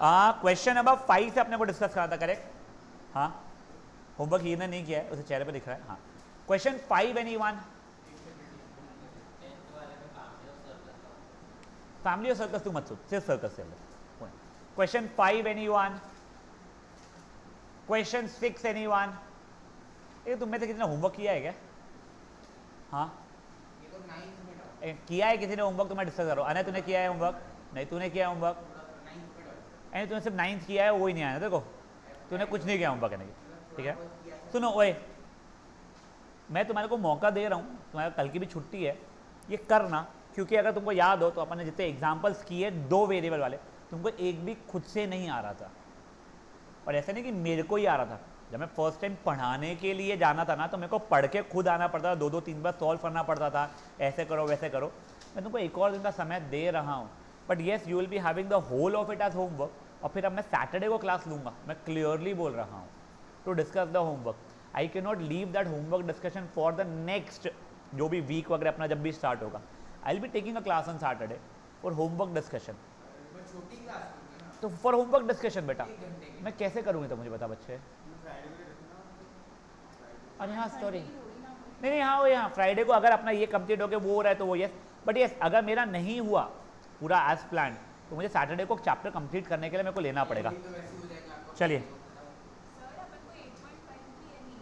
Question number 5 से अपने को डिस्कस करा था, करेक्ट? हाँ, होमवर्क ये नहीं किया है, उसे चेहरे पे दिख रहा है। हाँ, क्वेश्चन 5 एनीवन? फैमिली और सर्कस तू मत सोच, सिर्फ सर्कस से। Question 5 anyone? Question 6 anyone? ये तुम में से किसी ने होमवर्क किया है क्या? हाँ, किया है किसी ने होमवर्क? तुम्हें डिस्कस करो। अनय तूने किया है होमवर्क? नहीं, तूने किया है होमवर्क? नहीं, तूने सिर्फ 9th किया है, वो ही नहीं आया देखो, तूने कुछ नहीं किया होमवर्क करने की। ठीक है, सुनो ओए, मैं तुम्हारे को मौका दे रहा हूँ, तुम्हारा कल की भी छुट्टी है, ये करना। क्योंकि अगर तुमको याद हो तो अपन ने जितने एग्जाम्पल्स किए 2 वेरिएबल वाले, तुमको एक भी खुद से नहीं आ रहा था। और ऐसा नहीं कि मेरे को ही आ रहा था, जब मैं फर्स्ट टाइम पढ़ाने के लिए जाना था ना, तो मेरे को पढ़ के खुद आना पड़ता था, 2-3 बार सॉल्व करना पड़ता था, ऐसे करो वैसे करो। मैं तुमको एक और दिन का समय दे रहा हूँ, but yes you will be having the whole of it as homework. और फिर अब मैं सैटरडे को क्लास लूँगा, मैं क्लियरली बोल रहा हूँ, to discuss the homework. I can not leave that homework discussion for the next जो भी वीक वगैरह अपना जब भी स्टार्ट होगा। I will be taking a class on Saturday for homework discussion. तो फॉर होमवर्क डिस्कशन बेटा मैं कैसे करूँगी, तो मुझे बता बच्चे। अरे हाँ सॉरी, नहीं हाँ वो यहाँ फ्राइडे को अगर अपना ये कंप्लीट हो गया वो हो रहा है तो वो यस, बट यस अगर मेरा नहीं हुआ पूरा एज प्लान, तो मुझे सैटरडे को चैप्टर कंप्लीट करने के लिए मेरे को लेना पड़ेगा। चलिए,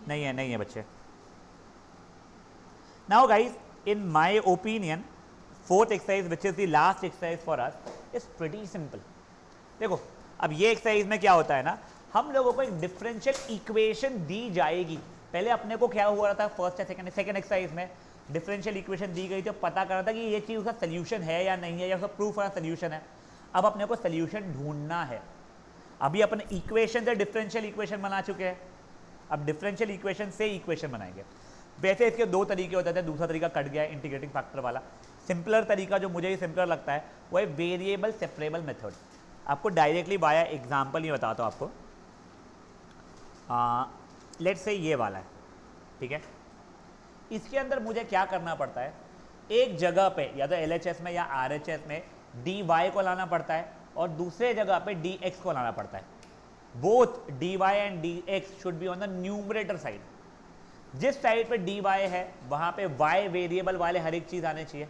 नहीं है बच्चे। Now guys, in my opinion, 4th exercise which is the last exercise for us is pretty simple. देखो अब ये एक्सरसाइज में क्या होता है ना, हम लोगों को एक डिफरेंशियल इक्वेशन दी जाएगी। पहले अपने को क्या हुआ था फर्स्ट या सेकंड एक्सरसाइज में, डिफरेंशियल इक्वेशन दी गई तो पता करना था कि ये चीज़ उसका सोल्यूशन है या नहीं है, या उसका प्रूफ है सोल्यूशन है। अब अपने को सोल्यूशन ढूंढना है। अभी अपने इक्वेशन से डिफरेंशियल इक्वेशन बना चुके हैं, अब डिफरेंशियल इक्वेशन से इक्वेशन बनाएंगे। वैसे इसके 2 तरीके होते थे, दूसरा तरीका कट गया है इंटीग्रेटिंग फैक्टर वाला। सिंपलर तरीका जो मुझे ही सिंपलर लगता है वो है वेरिएबल सेपरेबल मेथड। आपको डायरेक्टली बाय एग्जाम्पल ही बताता हूँ आपको। लेट्स से ये वाला है, ठीक है। इसके अंदर मुझे क्या करना पड़ता है, एक जगह पे या तो LHS में या RHS में dy को लाना पड़ता है और दूसरे जगह पे dx को लाना पड़ता है। Both dy and dx should be on the numerator side. जिस साइड पे dy है वहाँ पे y वेरिएबल वाले हर एक चीज़ आनी चाहिए,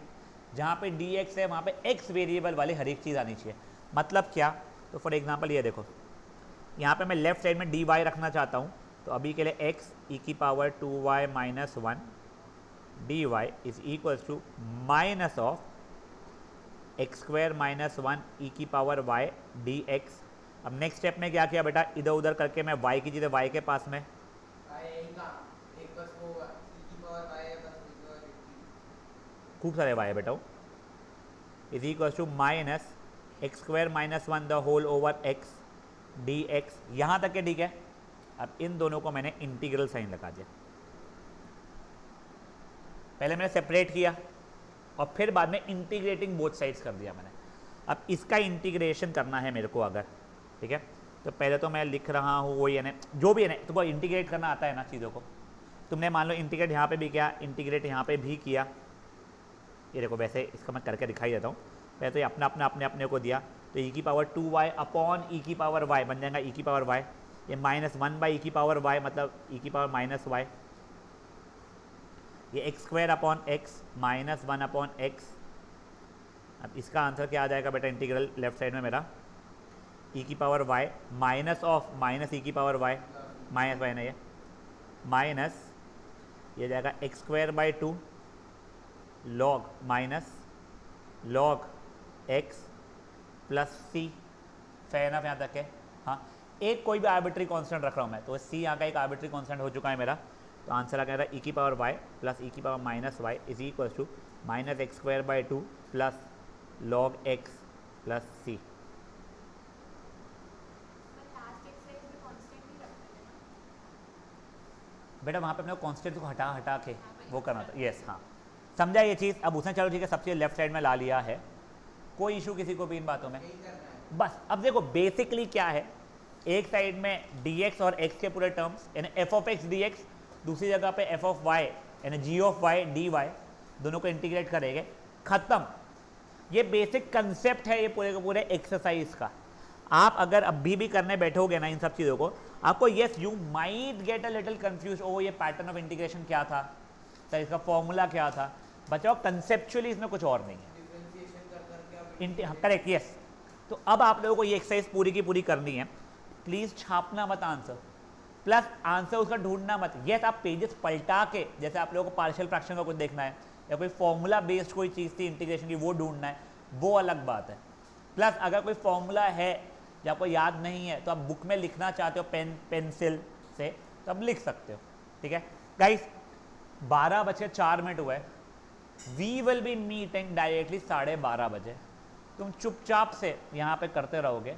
जहाँ पे dx है वहाँ पे x वेरिएबल वाले हर एक चीज़ आनी चाहिए। मतलब क्या, तो फॉर एग्जांपल ये देखो, यहाँ पे मैं लेफ्ट साइड में dy रखना चाहता हूँ, तो अभी के लिए x e की power 2y minus 1 dy is equals to minus of x square minus 1 e की पावर y dx। अब नेक्स्ट स्टेप में क्या किया बेटा, इधर उधर करके मैं y की जगह y के पास में खूब सारे y है बेटा, is equals to minus x square minus 1 the whole over x dx। यहाँ तक के ठीक है। अब इन दोनों को मैंने इंटीग्रल साइन लगा दिया। पहले मैंने सेपरेट किया और फिर बाद में इंटीग्रेटिंग बोथ साइड्स कर दिया मैंने। अब इसका इंटीग्रेशन करना है मेरे को अगर, ठीक है, तो पहले तो मैं लिख रहा हूँ वो ये ना, जो भी है ना, तुमको इंटीग्रेट करना आता है ना चीज़ों को। तुमने मान लो इंटीग्रेट यहाँ पे भी किया, इंटीग्रेट यहाँ पे भी किया। ये देखो वैसे इसका मैं करके दिखाई देता हूँ। पहले तो ये अपने को दिया, तो e की पावर 2y अपॉन e की पावर y बन जाएगा e की पावर y। ये माइनस 1 बाई e की पावर y मतलब e की पावर माइनस y। ये x square upon x minus 1 upon x. अब इसका आंसर क्या आ जाएगा बेटा, इंटीग्रल लेफ्ट साइड में मेरा e की power y minus of minus e की पावर y माइनस y नहीं है, माइनस ये जाएगा x square by 2 log minus log x plus c. Fair ना यहाँ तक है। हाँ, एक कोई भी आर्बिट्री कांस्टेंट रख रहा हूँ मैं, तो सी यहाँ का एक आर्बिट्री कांस्टेंट हो चुका है मेरा। तो आंसर आ गया ई की पावर y प्लस ई की power minus y is equal to minus x square by 2 plus log x plus c. बेटा वहाँ पे अपने कांस्टेंट को हटा हटा के वो करना था। यस हाँ, समझा ये चीज़। अब उसने चलो ठीक है सब चीज़ लेफ्ट साइड में ला लिया है, कोई इशू किसी को भी इन बातों में। बस अब देखो बेसिकली क्या है, एक साइड में dx और x के पूरे टर्म्स यानी f ऑफ x dx, दूसरी जगह पे f ऑफ y यानी g ऑफ y dy, दोनों को इंटीग्रेट करेंगे, खत्म। ये बेसिक कंसेप्ट है ये पूरे के पूरे एक्सरसाइज का। आप अगर अभी भी करने बैठोगे ना इन सब चीज़ों को, आपको yes you might get a little confuse, oh ये पैटर्न ऑफ इंटीग्रेशन क्या था सर, इसका फॉर्मूला क्या था। बचाओ कंसेप्चुअली इसमें कुछ और नहीं है, करेक्ट यस। तो अब आप लोगों को ये एक्सरसाइज पूरी की पूरी करनी है। प्लीज छापना मत आंसर, प्लस आंसर उसका ढूंढना मत। यस आप पेजेस पलटा के, जैसे आप लोगों को पार्शियल फ्रैक्शन का कुछ देखना है या कोई फॉर्मूला बेस्ड कोई चीज़ थी इंटीग्रेशन की वो ढूंढना है, वो अलग बात है। प्लस अगर कोई फॉर्मूला है जो आपको याद नहीं है तो आप बुक में लिखना चाहते हो पेंसिल से, तो आप लिख सकते हो, ठीक है गाइस। 12:04 हुए, we will be meeting directly 12:30 बजे। तुम चुपचाप से यहाँ पे करते रहोगे,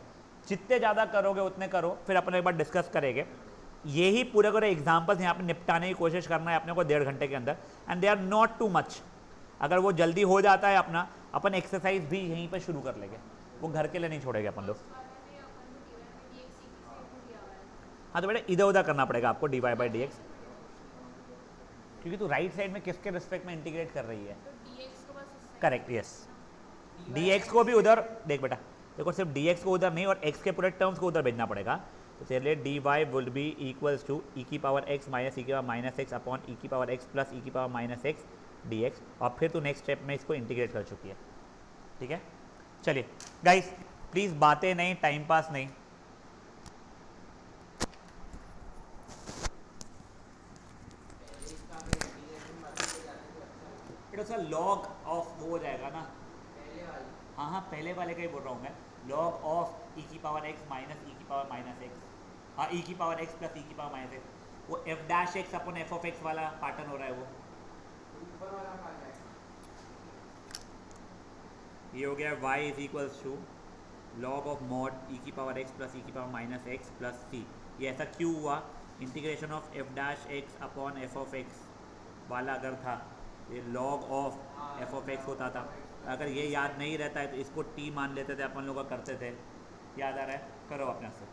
जितने ज़्यादा करोगे उतने करो, फिर अपन एक बार डिस्कस करेंगे। यही पूरे पूरे एग्जाम्पल्स यहाँ पे निपटाने की कोशिश करना है अपने को 1.5 घंटे के अंदर, and they are not too much. अगर वो जल्दी हो जाता है अपना, अपन एक्सरसाइज भी यहीं पर शुरू कर लेंगे, वो घर के लिए नहीं छोड़ेंगे अपन लोग। हाँ तो बेटा इधर उधर करना पड़ेगा आपको dy/dx, क्योंकि तू राइट साइड में किसके रिस्पेक्ट में इंटीग्रेट कर रही है। करेक्ट यस, dx को भी उधर देख बेटा, देखो सिर्फ dx को उधर नहीं और x के पूरे टर्म्स को उधर भेजना पड़ेगा। तो चलिए dy will be equals to e की पावर x माइनस e की power minus x upon e की पावर x प्लस e की पावर माइनस एक्स dx, और फिर तो नेक्स्ट स्टेप में इसको इंटीग्रेट कर चुकी है, ठीक है। चलिए गाइस प्लीज़ बातें नहीं, टाइम पास नहीं। बेटा सर लॉग ऑफ वो हो जाएगा ना, हाँ हाँ पहले वाले का ही बोल रहा हूँ मैं, लॉग ऑफ ई की पावर एक्स माइनस ई की पावर माइनस एक्स, हाँ ई की पावर एक्स प्लस ई की पावर माइनस एक्स, वो f dash x upon f of x वाला पैटर्न हो रहा है वो, ये हो गया y is equals to log of mod e की पावर एक्स प्लस ई की power minus x plus c. ये ऐसा क्यों हुआ, integration of f dash x upon f of x वाला अगर था, ये log of f of x होता था। अगर ये याद नहीं रहता है तो इसको टी मान लेते थे अपन लोग करते थे, याद आ रहा है, करो अपने से।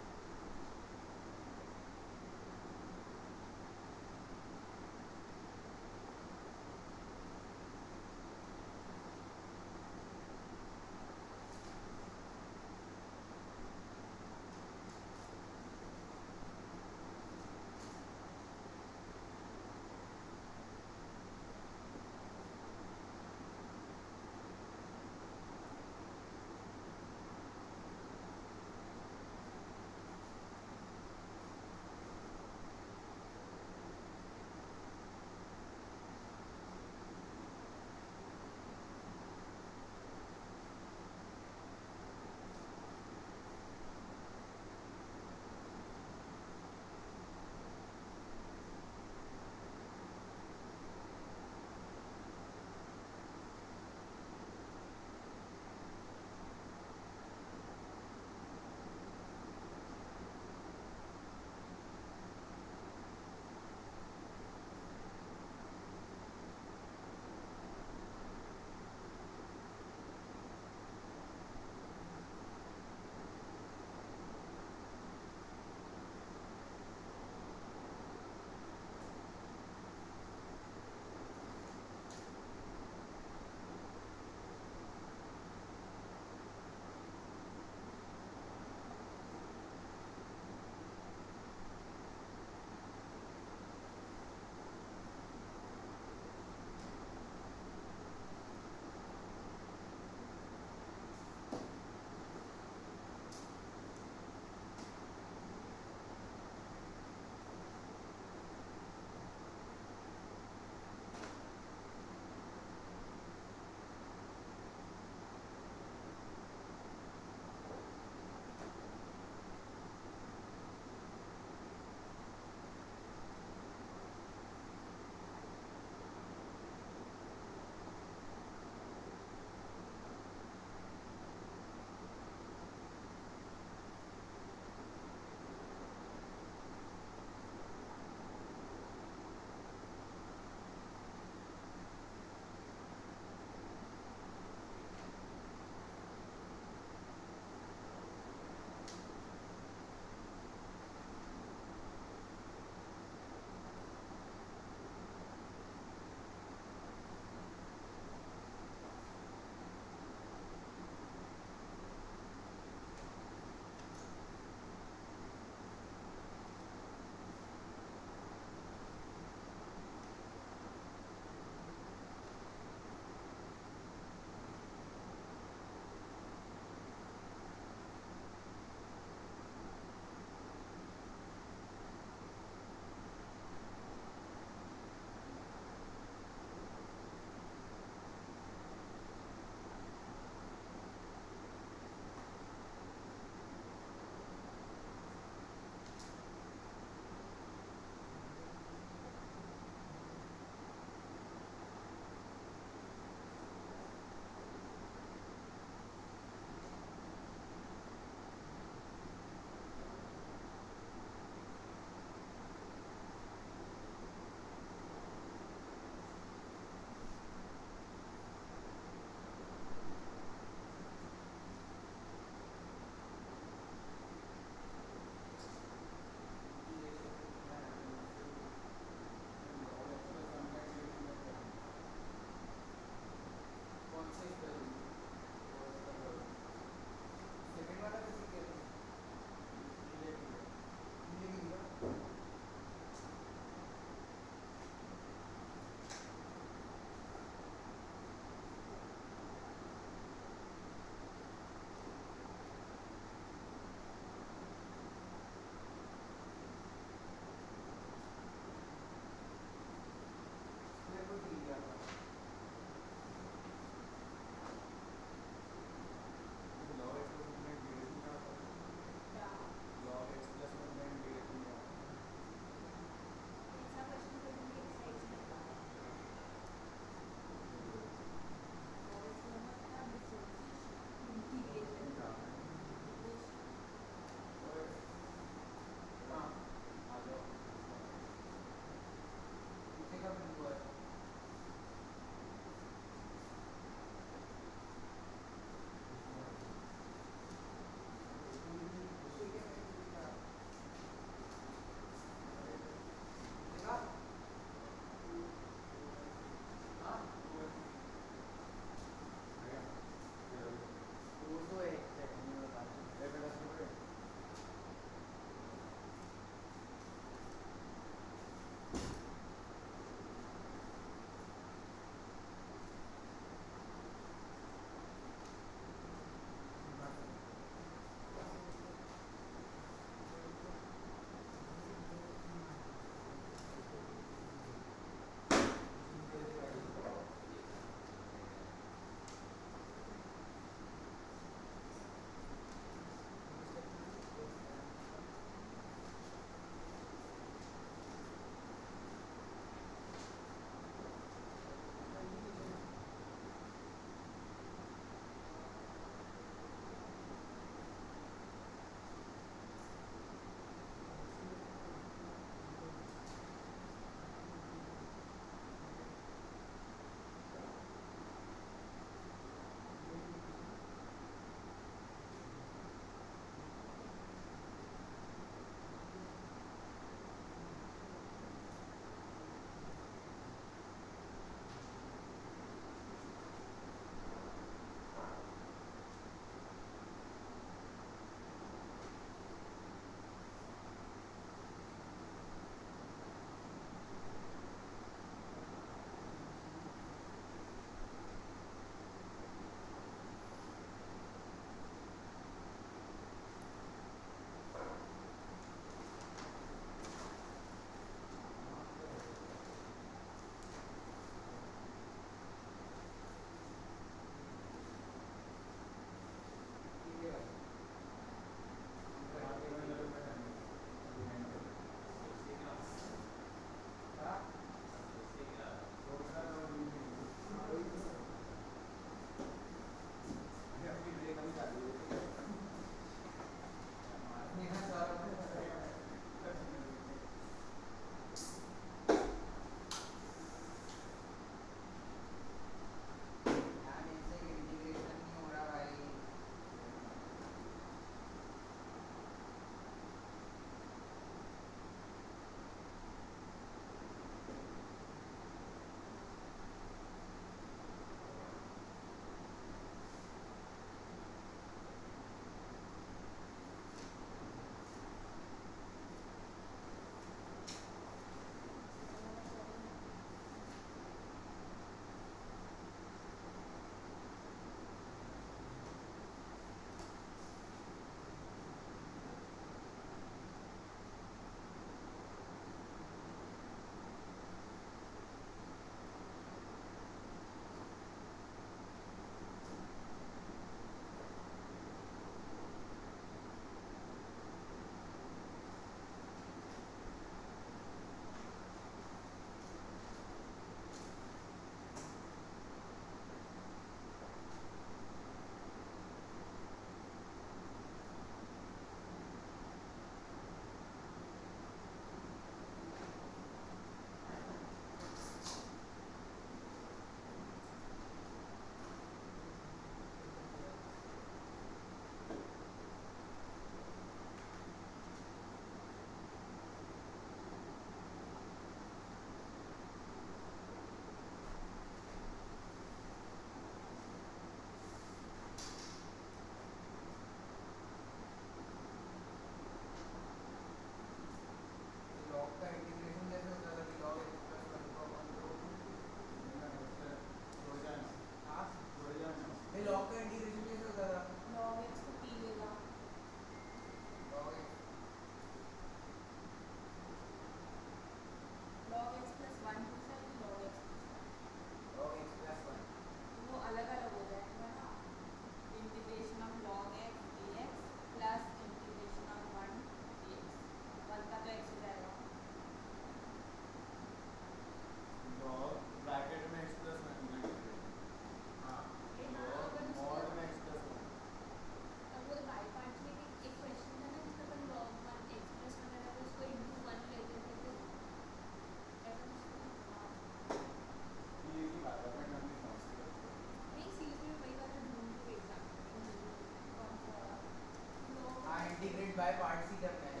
बाय पार्ट्स ही करना है।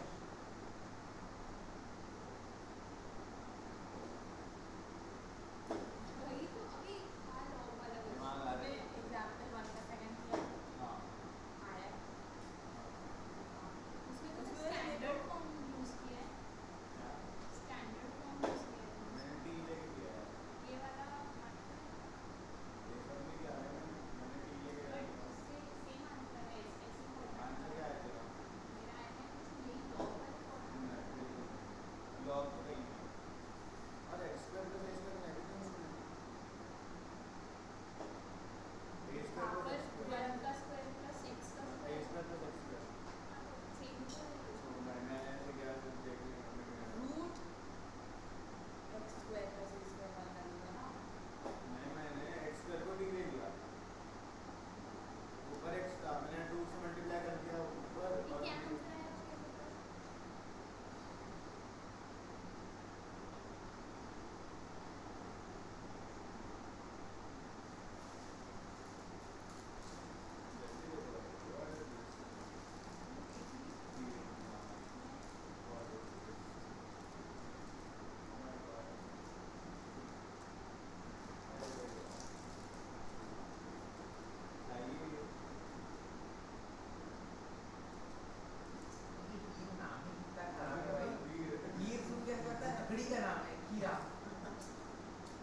वही तो अभी हाँ लॉग वाला दिमाग आ रहा है। एग्जाम्पल 1 का सेकंड किया हाँ आया है। उसमें तो उसमें स्टैंडर्ड फॉर्म यूज किया है। क्या स्टैंडर्ड फॉर्म यूज किया है तुमने। मैंने टी लेके किया है ये वाला मत ये सब में क्या है मैंने टी लेके बट किया उससे सेम आंसर है ऐसे फॉर्मेट आंसर क्या है तेरा मेरा आया है कुछ यही लॉग वाले फॉर्मेट नहीं, बिल्कुल लॉग तो कहीं नहीं और एक्सप्लेन तो फेस करना है कितना उसमें a square power plus x 1 का स्क्वायर प्लस x का square a square square plus x square same तो है। तो मैंने ऐसे क्या देख लिया root x square plus a square वाला डालूंगा। नहीं मैंने एक्स स्क्वायर को डी ले लिया ऊपर एक्स था मैंने 2 से मल्टीप्लाई कर दिया ऊपर ये और क्या आंसर है उसके ऊपर ये नाम ही कितना खराब है भाई। खीर सुन के ऐसा लगता है लकड़ी का नाम है खीरा।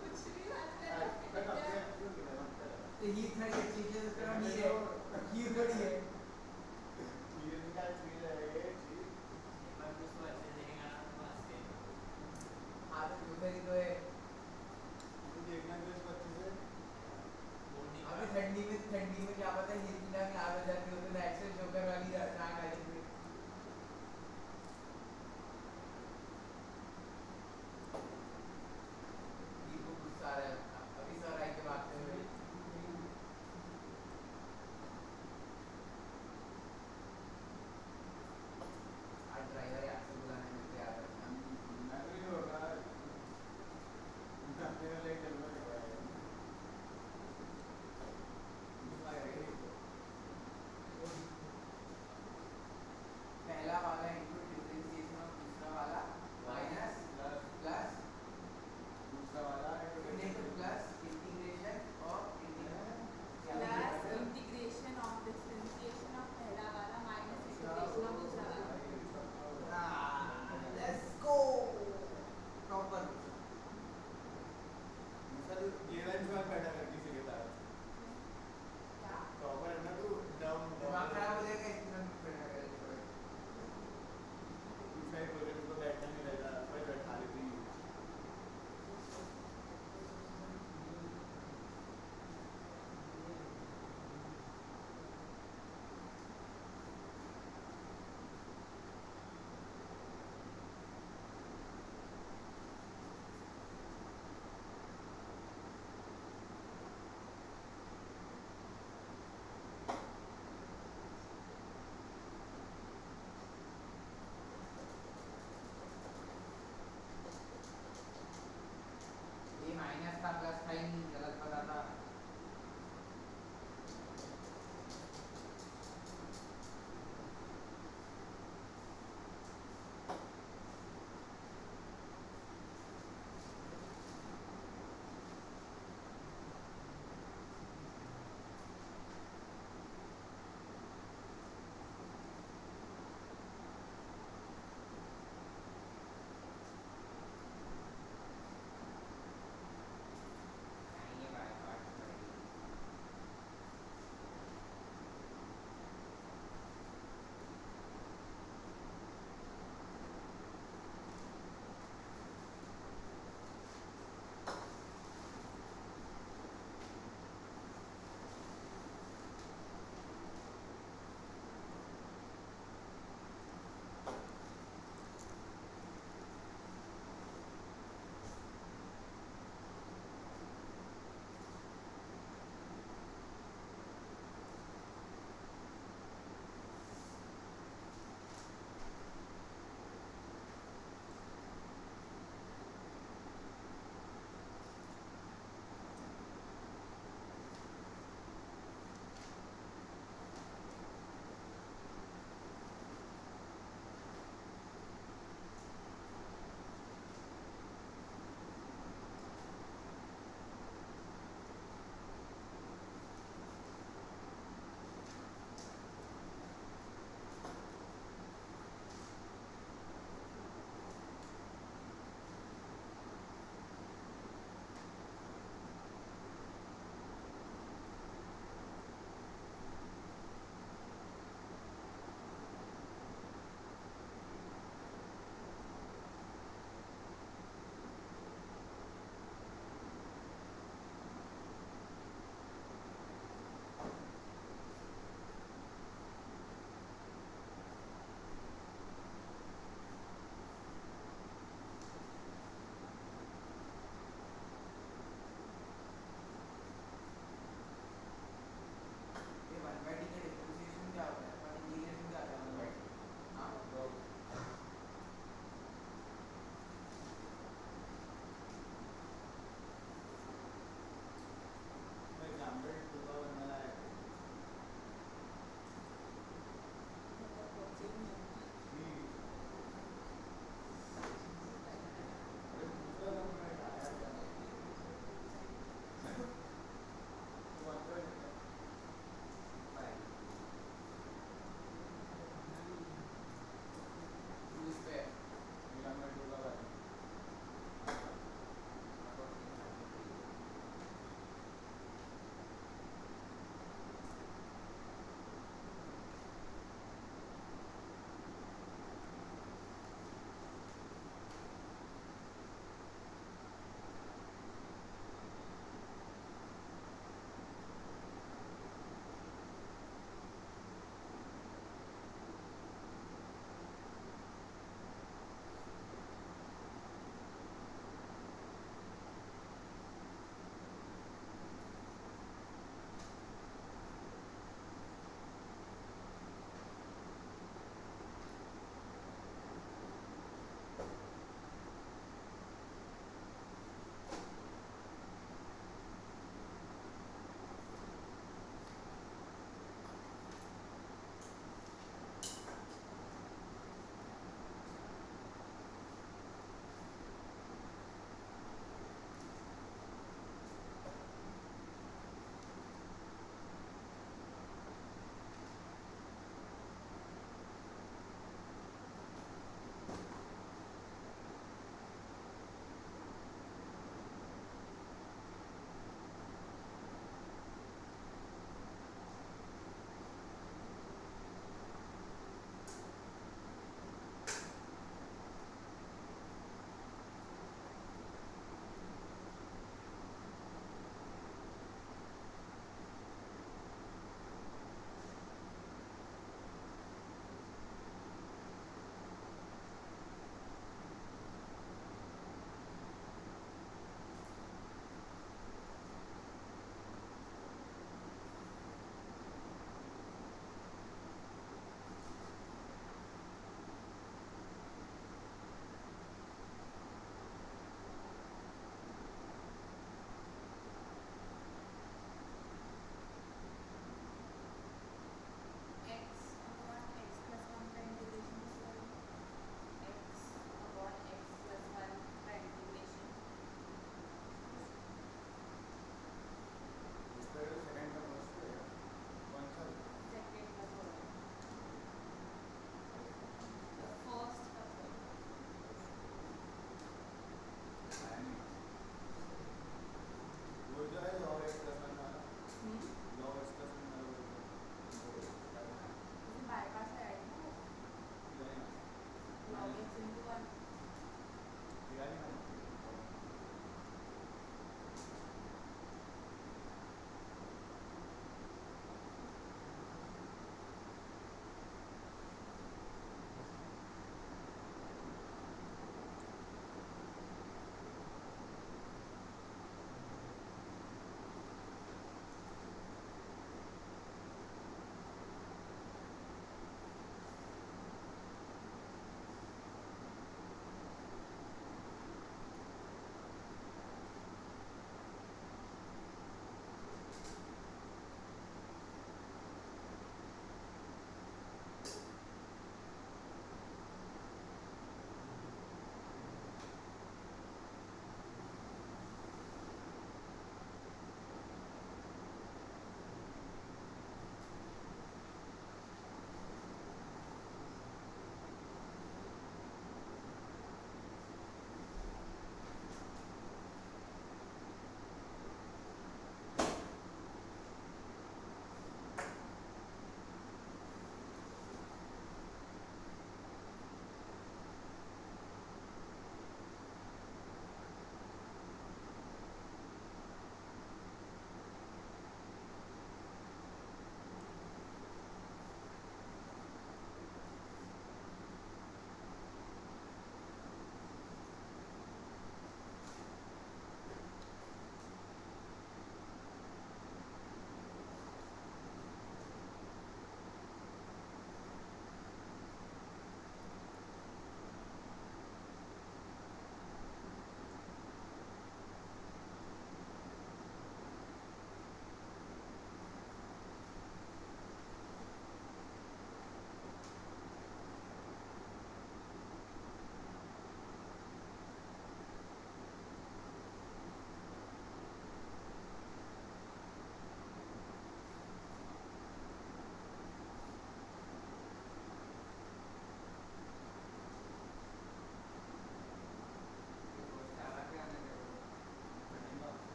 कुछ भी बात कर रहे हैं तो हीर थोड़ी अच्छी चीज है उसका नाम हीर है खीर थोड़ी है। हाँ तो उधर ही तो है। अभी ठंडी में क्या पता हीर की नाक लाल हो जाती हो तो नेचुरल जोकर वाली नाक आ जाती है। हीर को गुस्सा आ रहा है अभी सर आई के भागते हुए। आज ड्राइवर याद से बुलाने में तो याद रखना।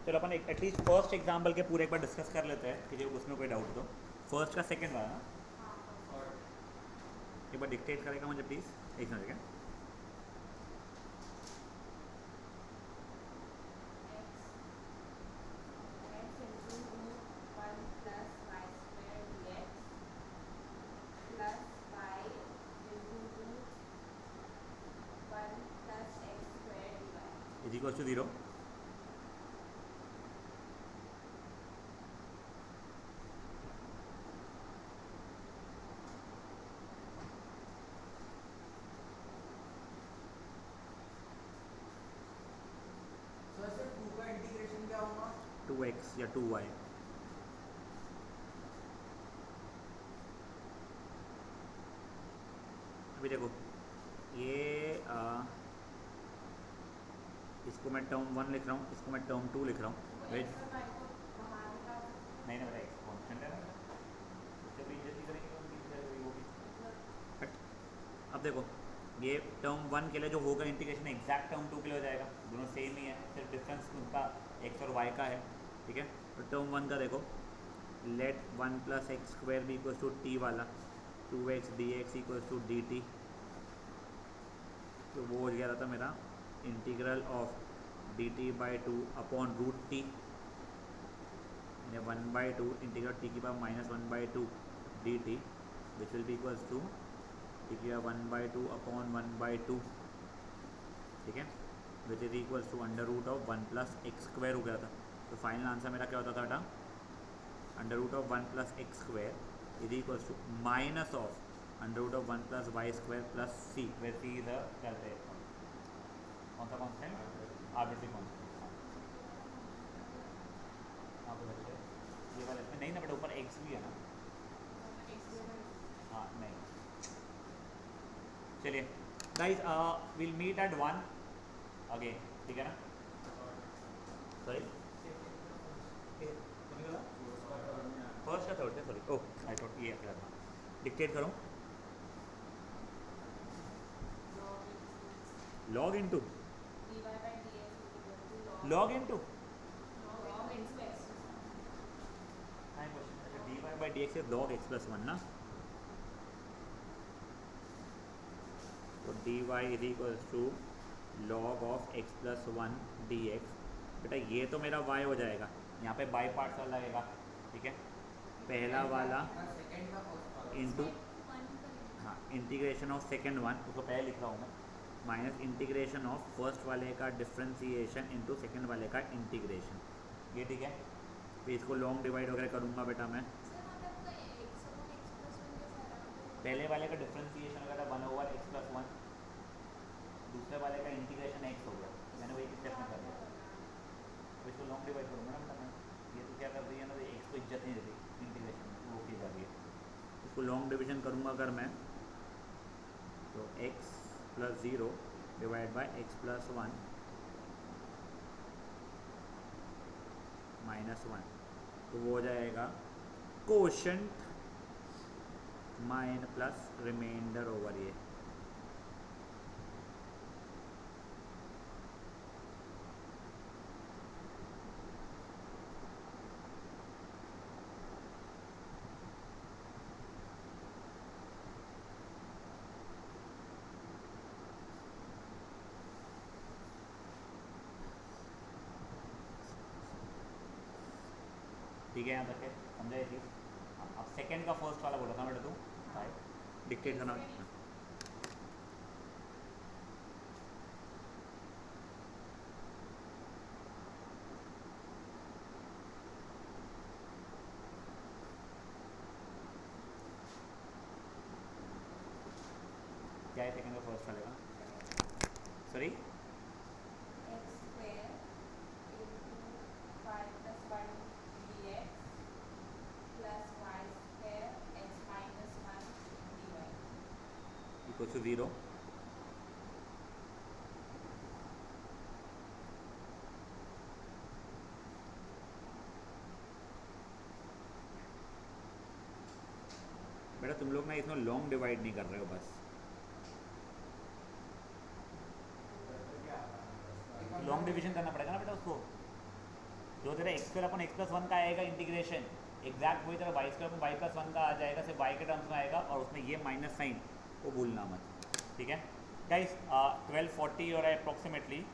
चलो अपन एटलीस्ट फर्स्ट एग्जाम्पल के पूरे एक बार डिस्कस कर लेते हैं कि जो उसमें कोई डाउट हो तो फर्स्ट का सेकंड वाला ना एक बार डिक्टेट करेगा मुझे प्लीज़ एक मिनट क्या इज इक्वल टू 0 तो ऐसे 2 का इंटीग्रेशन क्या होगा 2x या 2y अभी देखो ये इसको मैं टर्म 1 लिख रहा हूँ इसको मैं टर्म 2 लिख रहा हूँ वेट नहीं ना मेरा एक्स कॉन्स्टेंट है ना उससे भी इज्जत करेंगे तो उनकी इज्जत होगी वो भी बट अब देखो ये टर्म 1 के लिए जो होगा इंटीग्रेशन एग्जैक्ट टर्म 2 के लिए हो जाएगा दोनों सेम ही है सिर्फ डिफरेंस उनका x और y का है ठीक है तो टर्म 1 का देखो let 1 plus x square be equals to t वाला 2x dx equals to dt तो वो हो गया था मेरा integral of dt by 2 upon root t यानी 1/2 इंटीग्रल टी की power -1/2 dt which will be equals to t की पावर 1/2 अपॉन 1/2 ठीक है which is equals to under root of 1 plus x square हो गया था तो फाइनल आंसर मेरा क्या होता था बेटा under root of 1 plus x square is equals to minus of under root of 1 plus y square plus c where c is the कौन सा कॉन्स्टेंट आर्बिट्री कॉन्स्टेंट हाँ तो बच्चे ये वाला इसमें नहीं ना बेटा ऊपर एक्स भी है ना हाँ नहीं चलिए guys will meet at 1 again ठीक है ना सॉरी फर्स्ट या third sorry oh I thought ये करना डिक्टेट करो log into log into d y by d x is log x plus 1 ना तो dy is equals to log of x plus 1 dx बेटा ये तो मेरा y हो जाएगा यहाँ पे बाई पार्ट्स वाला लगेगा ठीक है पहला वाला सेकंड का फर्स्ट वाला इंटू हाँ इंटीग्रेशन ऑफ सेकेंड वन उसको पहले लिख रहा हूँ मैं माइनस इंटीग्रेशन ऑफ फर्स्ट वाले का डिफ्रेंसीशन इंटू सेकेंड वाले का इंटीग्रेशन ये ठीक है फिर इसको लॉन्ग डिवाइड वगैरह करूँगा बेटा मैं पहले वाले का डिफ्रेंसीशन वगैरह 1/x प्लस 1 दूसरे वाले का इंटीग्रेशन x हो गया मैंने वही स्टेप में कर दिया तो इसको लॉन्ग डिवाइड करूँगा ना बेटा मैं ये तो क्या कर रही है ना x को इज्जत नहीं देती इंटीग्रेशन में वो की जा रही है इसको लॉन्ग डिवीजन करूँगा अगर मैं तो x plus 0 divide by x plus 1 -1 तो वो हो जाएगा कोशंट माइन प्लस रिमाइंडर ओवर ये ठीक है यहाँ तक है समझा ये चीज़ अब सेकेंड का फर्स्ट वाला बोला था बेटा तू डिक्टेट करना क्या है सेकेंड का फर्स्ट वाले का sorry x square into 5 plus 1 dx plus y square x minus 1 dy. Equal to 0 बेटा तुम लोग ना इसमें लॉन्ग डिवाइड नहीं कर रहे हो बस लॉन्ग डिवीजन करना पड़ेगा ना बेटा उसको जो तेरा x square upon x plus one का आएगा इंटीग्रेशन, एग्जैक्ट वही तेरा y square upon y plus one का आ जाएगा, सिर्फ वाई के टर्म्स में आएगा, और उसमें ये माइनस साइन वो भूलना मत, ठीक है गाइस। 12:40 हो रहा है अप्रॉक्सीमेटली,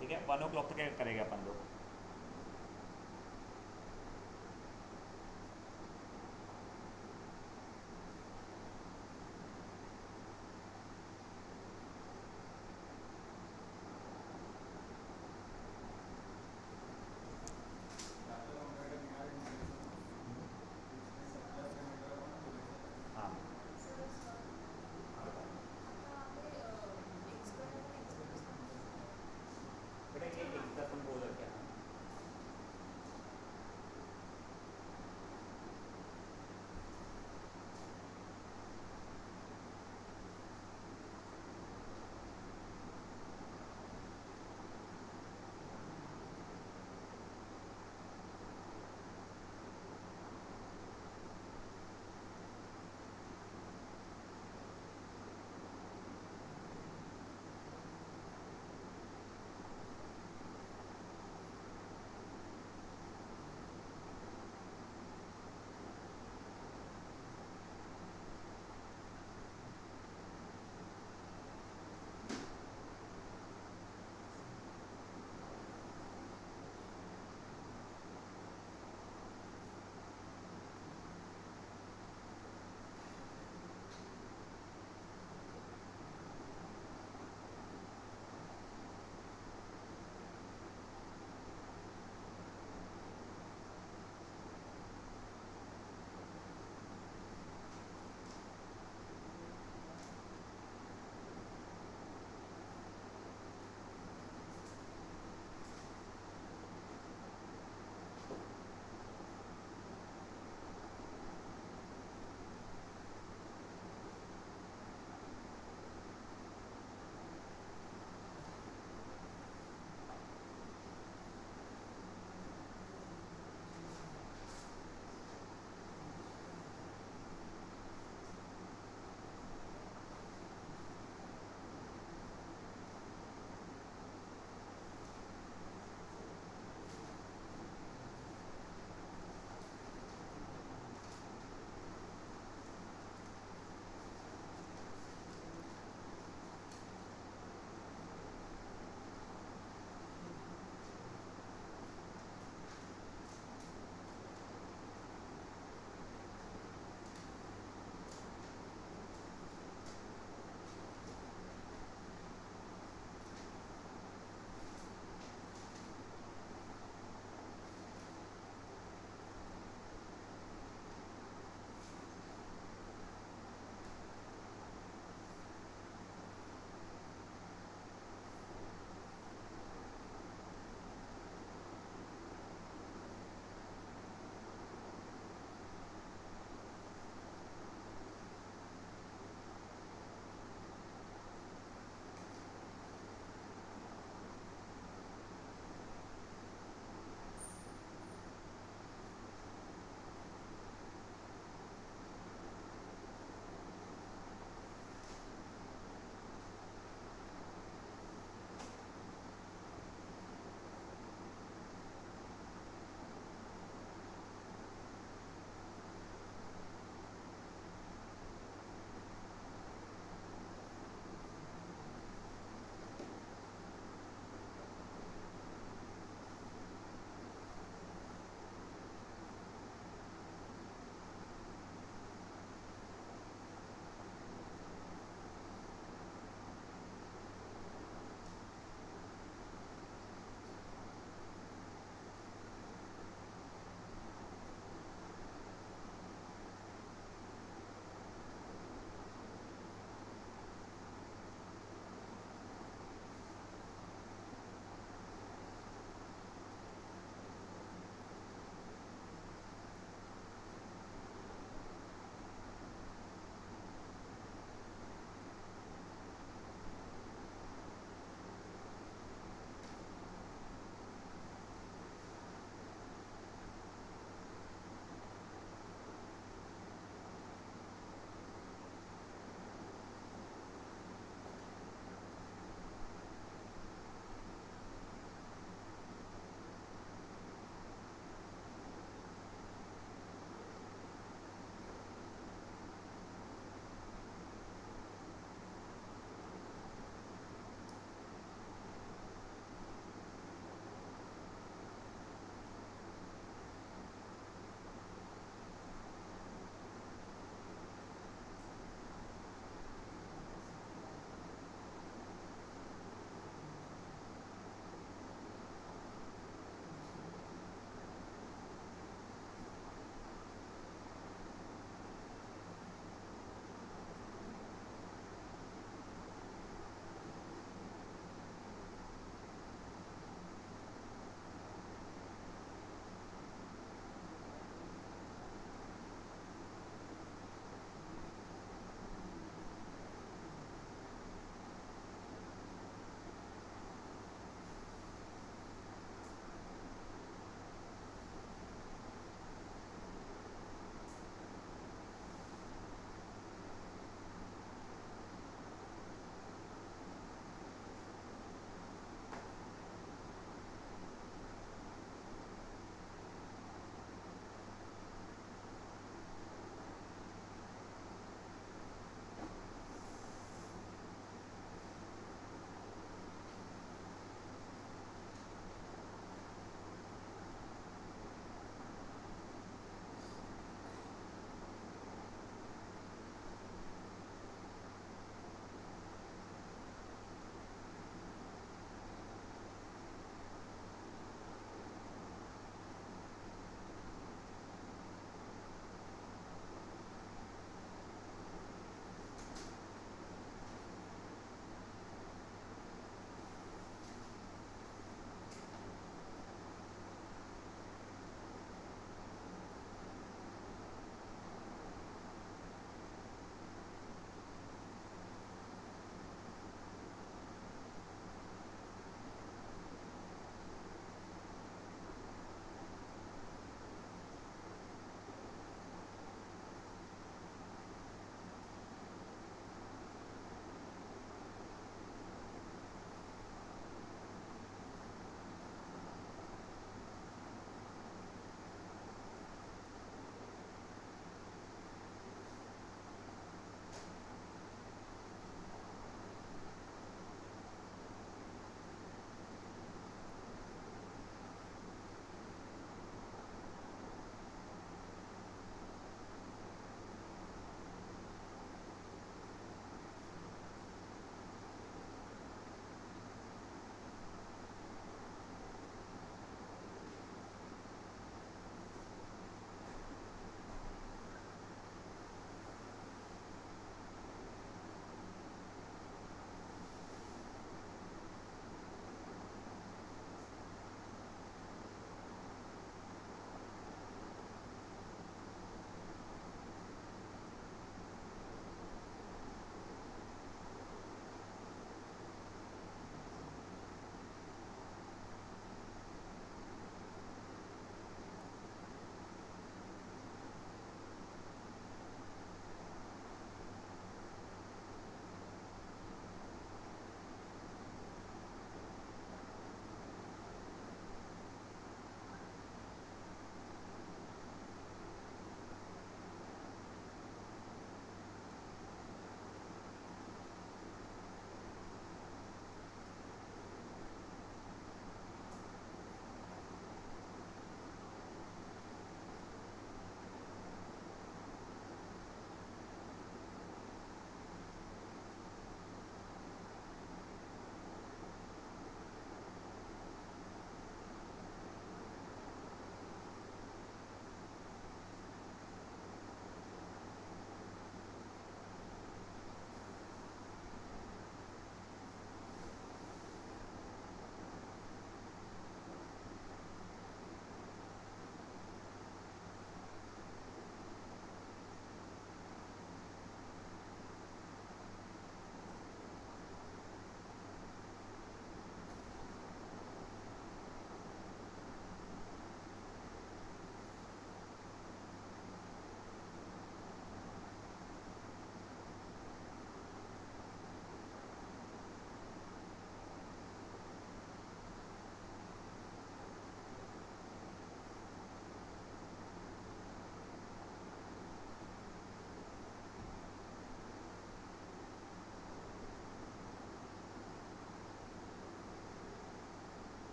ठीक है, 1 o'clock तक करेंगे अपन लोग। हाँ बेटा ये एक प्लस वन बोल क्या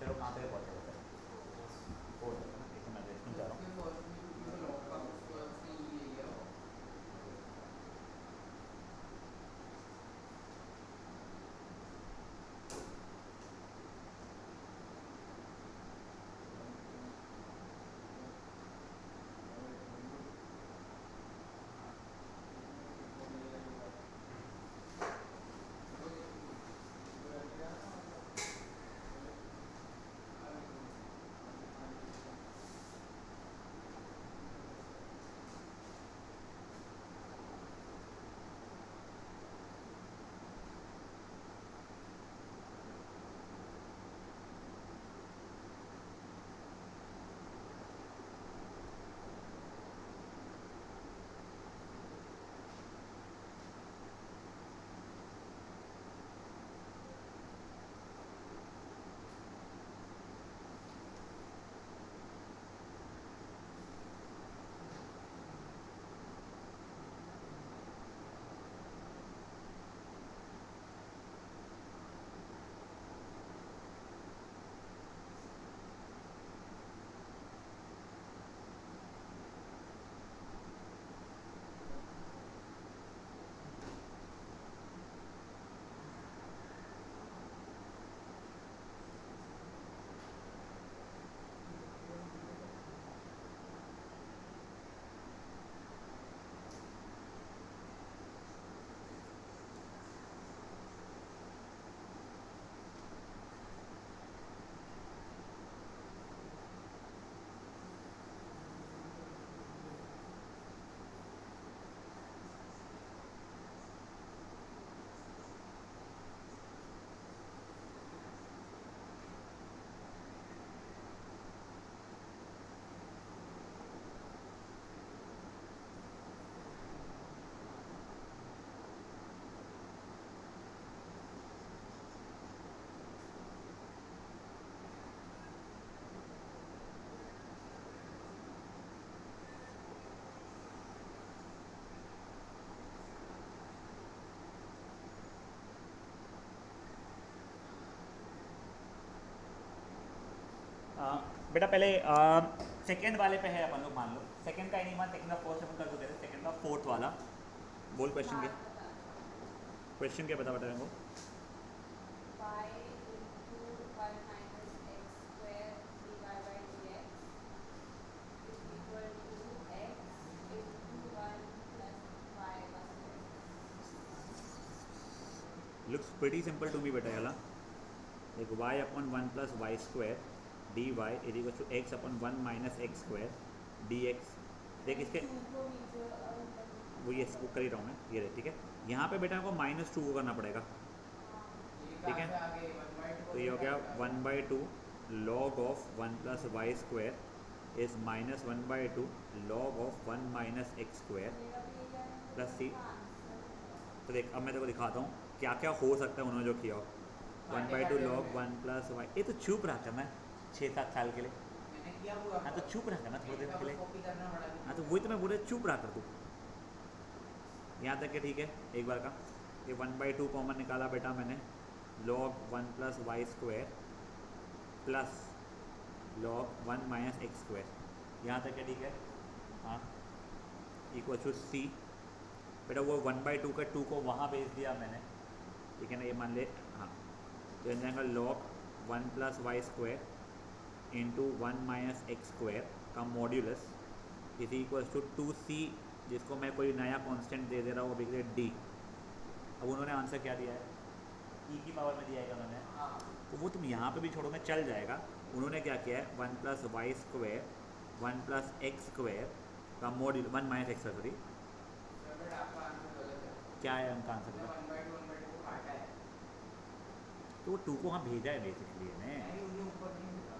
फिर वो कहाँ तक पहुँचेगा सर? हो सकता है ना, एक मैं देखना चाह रहा हूँ। उसके फर्स्ट में क्योंकि वो लॉक का उसके बाद उसने ये ले लिया होगा। बेटा पहले सेकंड वाले पे है अपन लोग, मान लो सेकंड का ही नहीं मान, सेकंड का फोर्थ अपन कर चुके थे, सेकंड का फोर्थ वाला बोल क्वेश्चन बात क्या, बता दो। क्वेश्चन क्या बता मेरे को? y into 1 minus x square dy by dx is equal to x into 1 plus y का square. Looks pretty simple to me बेटा याला, एक y upon 1 plus y square d y is equal to x upon 1 minus x square d x. देख इसके Two को नीचे वो ये इसको कर ही रहा हूँ मैं, ये रहे ठीक है। यहाँ पे बेटा को -2 को करना पड़ेगा, ये ठीक है। कहाँ से आ गए 1/2 तो ये हो गया 1/2 log of 1 plus y square is -1/2 log of 1 minus x square plus c. तो देख अब मैं तेरे को दिखाता हूँ क्या क्या हो सकता है उन्होंने जो किया हो। 1/2 log 1 प्लस वाई, ये तो चुप रहा करना 6-7 साल के लिए, मैंने किया पूरा। हाँ तो चुप रहा करना थोड़ी देर के लिए, कॉपी करना पड़ा। हाँ तो वही तो मैं बोल रहा चुप रहा कर तू। यहाँ तक के ठीक है एक बार का, ये 1/2 कॉमन निकाला बेटा मैंने, log 1 plus y square plus log 1 minus x square, यहाँ तक के ठीक है। हाँ इक्वल टू सी, बेटा वो 1/2 का 2 को वहाँ भेज दिया मैंने, ठीक है ना, ये मान ले। हाँ तो बन जाएगा log 1 plus y square into 1 minus x square का modulus is equal to 2c, जिसको मैं कोई नया कांस्टेंट दे दे रहा हूँ अभी के लिए d। अब उन्होंने आंसर क्या दिया है, e की पावर में दिया है उन्होंने, हाँ। तो वो तुम यहाँ पे भी छोड़ोगे चल जाएगा। उन्होंने क्या किया है 1 plus y square 1 plus x square का module 1 minus x sorry, sir बेटा आपका आंसर गलत है। क्या है उनका आंसर? 1/2 को काटा है। तो वो 2 को वहाँ भेजा है बेसिकली ने, नहीं उन्हें ऊपर नहीं मिला।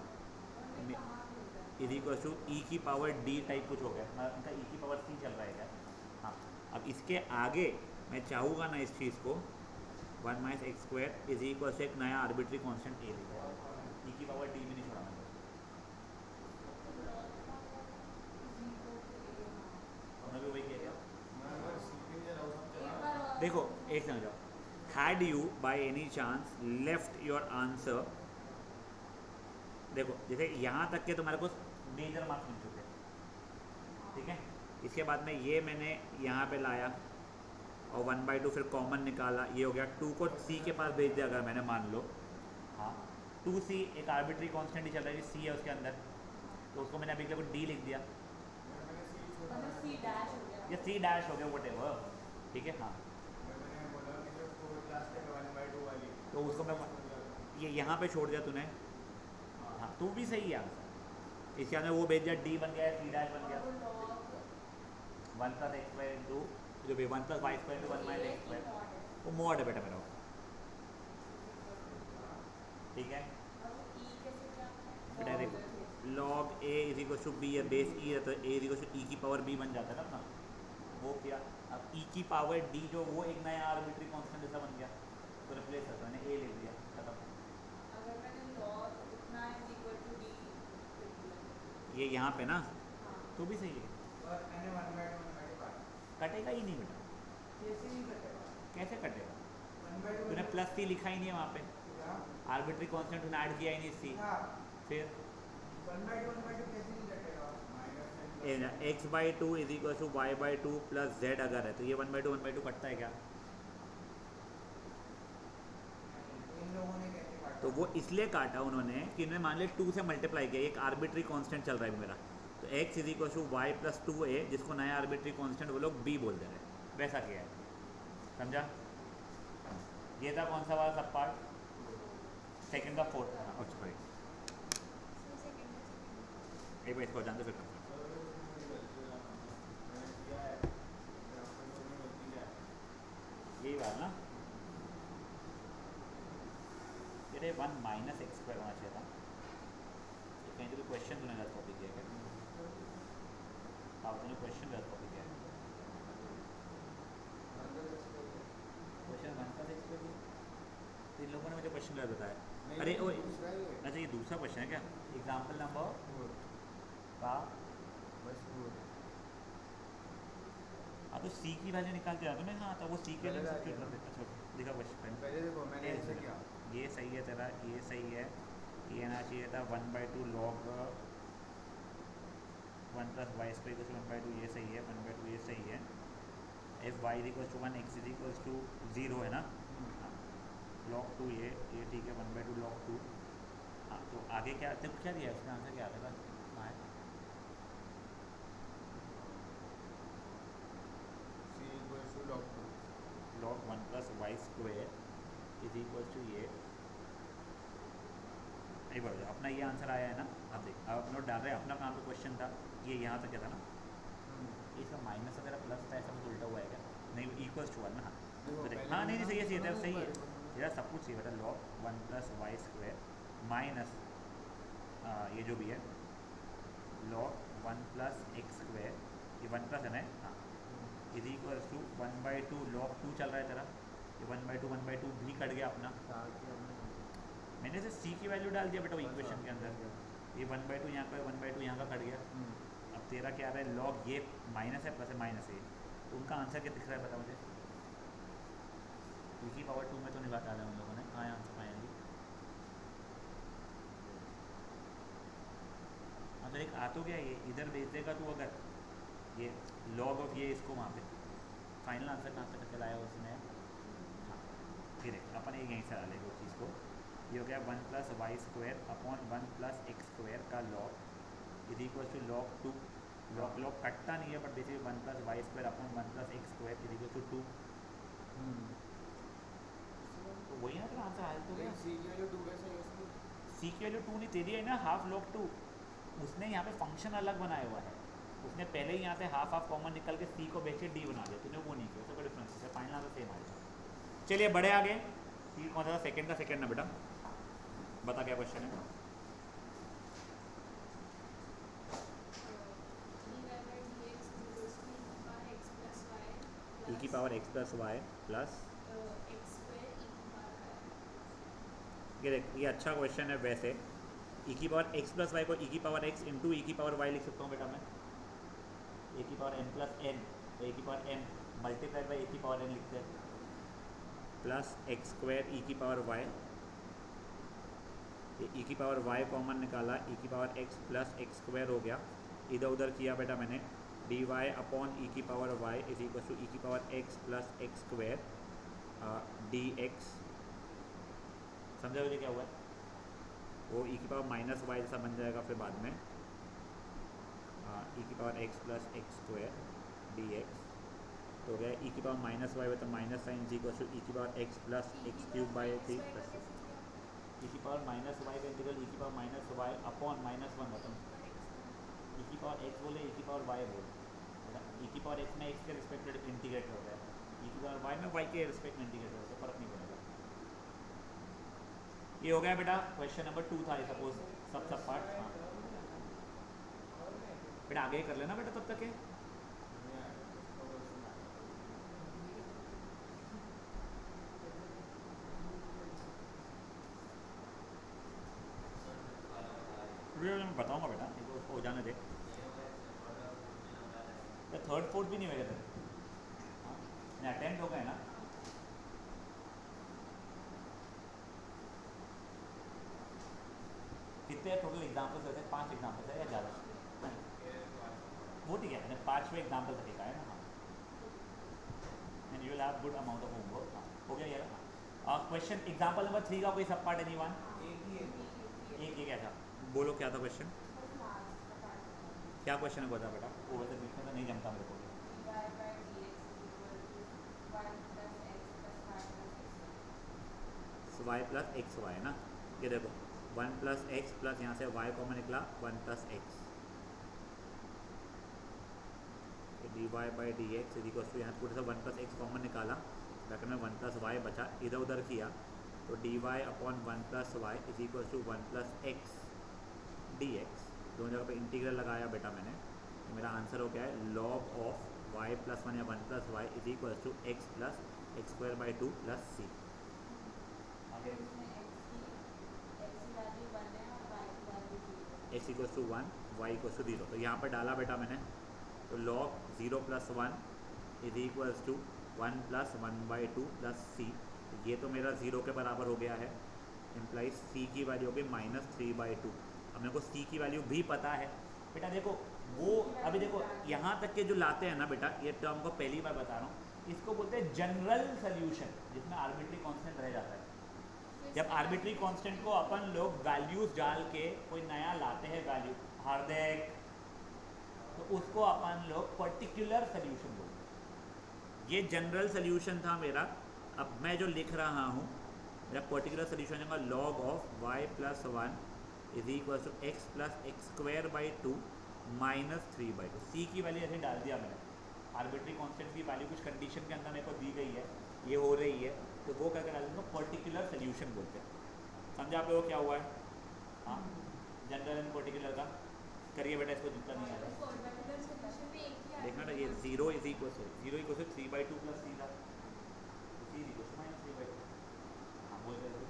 उन्हें कहाँ मिलता है? इज इक्वल टू ई की पावर डी टाइप कुछ हो गया, मतलब उनका ई की पावर सी चल रहा है क्या? हाँ अब इसके आगे मैं चाहूँगा ना इस चीज़ को 1 minus x square is equal से एक नया आर्बिट्री कांस्टेंट ए लिखा है, ई की पावर डी में नहीं छोड़ा मैंने, उन्होंने भी वही किया क्या? मैं अगर सीपी में रहा हूँ एक बार और देखो एक समझ जाओ, had you by any chance left your answer देखो जैसे यहाँ तक के तुम्हारे को मेजर मार्क्स मिल चुके हैं, ठीक है। इसके बाद में ये मैंने यहाँ पे लाया और 1/2 फिर कॉमन निकाला, ये हो गया। 2 को सी के पास भेज दिया अगर मैंने, मान लो, हाँ 2c एक आर्बिट्री कांस्टेंट ही चल रहा है, सी है उसके अंदर, तो उसको मैंने अभी के लिए डी लिख दिया मैंने सी छोटा मतलब सी डैश हो गया। या सी डैश हो गया वट एवर, ठीक है। हाँ मैंने बोला कि जो 4 क्लास के 1/2 वाली तो उसको मैं ये यहाँ पे छोड़ दिया तूने, हाँ तू भी सही है आंसर। इसके अंदर वो भेज दिया, डी बन गया, सी डैश बन गया, और log 1 + x² इंटू जो भी 1 + y² इंटू 1 - ये x², की mod है। वो मॉड है बेटा मेरा, ठीक है। और वो e कैसे क्या है? बेटा देखो log a = b है, बेस e है, तो a = e की पावर b बन जाता है ना अपना, वो किया। अब e की पावर d जो वो एक नया आर्बिट्री कांस्टेंट जैसा बन गया, तो रिप्लेस करता मैंने a लिख दिया, खत्म। अगर मैंने log उतना is equal to d लिख दिया। ये यहाँ पे ना, हाँ। तो भी सही है, और मैंने 1/1 पार्ट कटेगा ही नहीं बेटा, कैसे नहीं कटेगा? कैसे कटेगा? 1/2 तूने प्लस सी लिखा ही नहीं है वहाँ पे, हाँ आर्बिट्री कांस्टेंट तूने ऐड किया ही नहीं सी, हाँ फिर 1/2 कैसे नहीं कटेगा? -10 x/2 = y/2 + z अगर है तो ये 1/2 कटता है क्या? इन लोगों ने कैसे काटा? तो वो इसलिए काटा उन्होंने कि इन्होंने मान लिया 2 से मल्टीप्लाई किया, एक आर्बिट्री कांस्टेंट चल रहा है मेरा, तो x = y + 2a, जिसको नया आर्बिट्री कांस्टेंट वो लोग b बोल दे रहे हैं, वैसा किया है, समझा? ये था कौन सा वाला सब पार्ट, सेकंड का फोर्थ, अच्छा सॉरी एक बार इसको जानते फिर करते हैं। यही बात ना, ये 1 - x² होना चाहिए था, कहीं तो क्वेश्चन तूने गलत कॉपी किया क्या? हाँ तूने क्वेश्चन गलत कॉपी किया है, क्वेश्चन 1 + x² दिया, तो इन लोगों ने मुझे क्वेश्चन गलत बताया। अरे ओ अच्छा ये दूसरा क्वेश्चन है क्या? एग्जाम्पल नंबर का, हाँ तो सी की वैल्यू निकाल के तो मैं, हाँ तो वो सी के वैल्यू सब्स्टिट्यूट कर देता। अच्छा दिखा क्वेश्चन, पहले देखो मैंने ऐसे किया, ये सही है तेरा, ये सही है, ये आना चाहिए था 1/2 log 1 + y² = 1/2, ये सही है, 1/2 ये सही है, f y = 1 x = 0 है ना, हाँ log 2 ये ठीक है, 1/2 log 2। हाँ तो आगे क्या, जब क्या दिया उसका आंसर क्या आएगा? हाँ है C = log 2 log 1 + y² = ये, एक बार अपना ये आंसर आया है ना, अब देख अब अपना डाल रहे हैं, अपना काम तो क्वेश्चन था ये, यहाँ तक क्या था ना, इसका माइनस अगर प्लस था ऐसा कुछ उल्टा हुआ है क्या? नहीं =1 ना, देखो, तो देख पहले हाँ नहीं मैंने सही है सुना सही है, था, यार सब कुछ सही बेटा, log 1 + y² माइनस ये जो भी है log 1 + x², ये 1 प्लस है ना, हाँ = 1/2 log 2 चल रहा है तेरा, ये 1/2 भी कट गया अपना, मैंने से सी की वैल्यू डाल दिया बेटा वो इक्वेशन के अंदर, ये 1/2 यहाँ का 1/2 यहाँ का कट गया। अब तेरा क्या आ रहा है, लॉग ये माइनस है प्लस है माइनस है, तो उनका आंसर क्या दिख रहा है पता मुझे, e की पावर 2 में तो नहीं बात आ रहा है उन लोगों ने, हाँ आंसर फाइनली। हाँ तो एक आ तो गया, ये इधर भेज देगा तू अगर, ये लॉग ऑफ ये इसको वहाँ पे, फाइनल आंसर कहाँ तक चलाया उसने, हाँ फिर अपन एक यहीं से डालेंगे उस चीज़ को, ये हो गया 1 + y² / 1 + x² का log = log 2, log कटता नहीं है बट बेसिकली 1 + y² / 1 + x² = 2, तो वही ना तेरा आंसर आया तो गया। C की वैल्यू 2 कैसे है उसको? सी की वैल्यू 2 नहीं तेरी है ना, हाफ log 2, उसने यहाँ पे फंक्शन अलग बनाया हुआ है, उसने पहले ही यहाँ से हाफ कॉमन निकल के सी को बेच के डी बना दिया, तूने वो नहीं किया, उसका डिफरेंस है, फाइनल आंसर सेम आएगा। चलिए बढ़े आगे, ये कौन सा था, सेकंड का सेकंड ना बेटा, बता क्या क्वेश्चन है? e की पावर x + y प्लस, ये देख ये अच्छा क्वेश्चन है वैसे, e की पावर x + y को e की पावर x × e की पावर y लिख सकता हूँ बेटा मैं, a की पावर m + n, तो a की power m multiplied by a की पावर n लिखते हैं, प्लस x² e की पावर y ये ई की पावर वाई कॉमन निकाला, ई की power x plus x square हो गया, इधर उधर किया बेटा मैंने, डी वाई अपॉन ई की power y is equal to e की power x plus x square d x. समझा मुझे क्या हुआ है? वो ई की पावर माइनस वाई जैसा बन जाएगा फिर बाद में, ई की power x plus x square d x तो हो गया ई की पावर माइनस वाई तो minus sine is equal to e की power x plus x cube by 3 plus e की पावर माइनस वाई का इंटीग्रल ई की power minus y upon minus one होता है, ई की पावर एक्स बोले ई की पावर वाई बोले, ई की पावर एक्स में एक्स के रिस्पेक्टेड इंटीग्रेट हो गया, ई की पावर वाई में वाई के रिस्पेक्ट में इंटीग्रेट हो गया, फर्क नहीं पड़ेगा। ये हो गया बेटा क्वेश्चन नंबर 2 था, सपोज सब पार्ट। हाँ बेटा आगे कर लेना बेटा तब तक है। मैं बताऊंगा बेटा, हो जाने दे। थर्ड फोर्थ भी नहीं होगा तेरे, अटेम्प्ट हो गए ना। कितने टोटल एग्जाम्पल्स वैसे 5 एग्जाम्पल्स है या ज़्यादा? वो ठीक है, 5वें एग्जाम्पल तरीका है ना। हाँ and you will have good amount of homework. हाँ हो गया ये। क्वेश्चन एग्जाम्पल नंबर 3 का कोई सब पार्ट एनीवन? एक ही क्या था, बोलो क्या था क्वेश्चन? क्या क्वेश्चन है बता बेटा, वो वैसे बीच में तो नहीं जमता मेरे को। वाई प्लस एक्स वाई है ना, ये देखो 1 प्लस एक्स प्लस यहाँ से वाई कॉमन निकला 1 plus x, d y by d x is equal to यहाँ पूरे से 1 प्लस एक्स कॉमन निकाला, ब्रैकेट में 1 प्लस वाई बचा, इधर उधर किया तो d y upon 1 plus y is equal to 1 plus x d x. दोनों जगह पे इंटीग्रल लगाया बेटा मैंने, तो मेरा आंसर हो गया है लॉग ऑफ वाई प्लस 1 या 1 plus y is equal to x plus x square by 2 plus c. X equal to 1 y equal to 0, तो यहाँ पर डाला बेटा मैंने, तो log 0 plus 1 is equals to 1 plus 1 by 2 plus c. ये तो मेरा 0 के बराबर हो गया है, इम्प्लाइज सी की वैल्यू हो गई -3/2। अब मेरे को सी की वैल्यू भी पता है बेटा। देखो वो अभी देखो यहाँ तक के जो लाते हैं ना बेटा, ये टर्म को पहली बार बता रहा हूँ, इसको बोलते हैं जनरल सोल्यूशन, जिसमें आर्बिट्री कांस्टेंट रह जाता है। जब आर्बिट्री कांस्टेंट को अपन लोग वैल्यूज डाल के कोई नया लाते हैं वैल्यू हार्दिक, तो उसको अपन लोग पर्टिकुलर सोल्यूशन बोलते हैं। ये जनरल सोल्यूशन था मेरा। अब मैं जो लिख रहा हूँ मेरा पर्टिकुलर सोल्यूशन है log of y plus 1 is equal to x plus x square by 2 -3/2। C की वैल्यू ऐसे डाल दिया मैंने, आर्बिट्री कांस्टेंट की वैल्यू कुछ कंडीशन के अंदर मेरे को दी गई है, ये हो रही है, तो वो करके डाल दूँगा पर्टिकुलर सोल्यूशन बोलते हैं। समझा आप लोगों को क्या हुआ है? हाँ जनरल एंड पर्टिकुलर का करिए बेटा, इसको जितना नहीं आ रहा देखना ना। ये 0 इज इक्वल टू 3/2 प्लस सी था, सी इज इक्वल टू -3/2। हाँ बोल रहे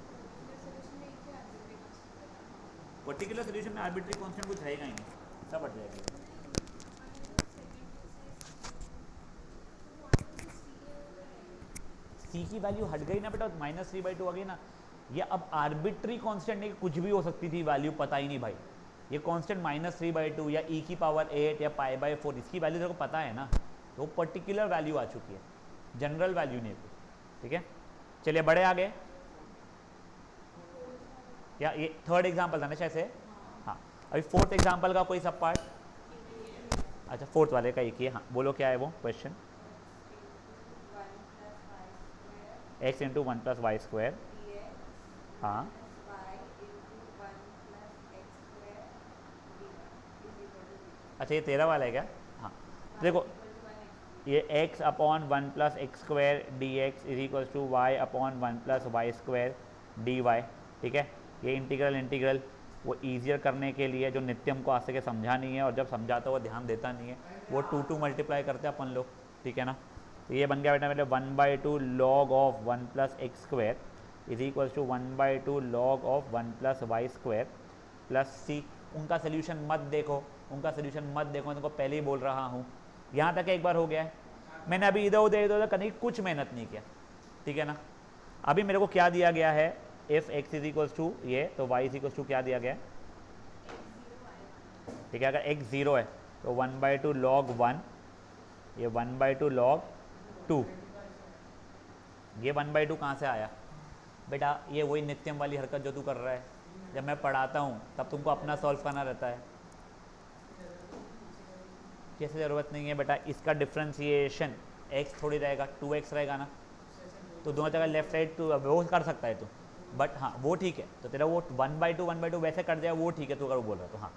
पर्टिकुलर सोल्यूशन में आर्बिट्री कांस्टेंट कुछ रहेगा ही नहीं, सब हट जाएगा। सी की वैल्यू हट गई ना बेटा, -3/2 आ गई ना। ये अब आर्बिट्री कांस्टेंट नहीं, कुछ भी हो सकती थी वैल्यू, पता ही नहीं भाई। ये कांस्टेंट -3/2 या e की पावर 8 या π/4, इसकी वैल्यू तेरे को पता है ना, तो पर्टिकुलर वैल्यू आ चुकी है, जनरल वैल्यू नहीं है। ठीक है चलिए बड़े आगे, या ये थर्ड एग्जाम्पल था ना शायद से। हाँ अभी फोर्थ एग्जाम्पल का कोई सब पार्ट? अच्छा फोर्थ वाले का एक ही है। हाँ बोलो क्या है वो question? x into 1 plus y square. हाँ अच्छा ये 13 वाला है क्या? हाँ देखो ये x upon 1 plus x square d x is equal to y upon 1 plus y square d y. ठीक है ये इंटीग्रल वो ईजियर करने के लिए जो नित्यम को आज से समझा नहीं है, और जब समझाता हुआ ध्यान देता नहीं है, वो 2 मल्टीप्लाई करते हैं अपन लोग। ठीक है ना, तो ये बन गया बेटा मेरे 1/2 log of 1 plus x square is equal to 1/2 log of 1 plus y square plus c. उनका सोल्यूशन मत देखो, मैं तुमको पहले ही बोल रहा हूँ। यहाँ तक एक बार हो गया है, मैंने अभी इधर उधर करने की कुछ मेहनत नहीं किया। ठीक है ना, अभी मेरे को क्या दिया गया है, if x is equals to ये तो y इज इक्वल्स टू क्या दिया गया है, ठीक है। अगर x 0 है तो 1/2 log 1, ये 1/2 log 2, ये 1/2 कहाँ से आया बेटा, ये वही नित्यम वाली हरकत जो तू कर रहा है। जब मैं पढ़ाता हूँ तब तुमको अपना सॉल्व करना रहता है, कैसे ज़रूरत नहीं है बेटा। इसका डिफ्रेंशिएशन x थोड़ी रहेगा, 2x रहेगा ना, तो दोनों जगह लेफ्ट साइड तो वो कर सकता है तू, बट हाँ वो ठीक है। तो तेरा वो 1/2 वैसे कट जाए वो ठीक है, तू अगर बोल रहा तो हाँ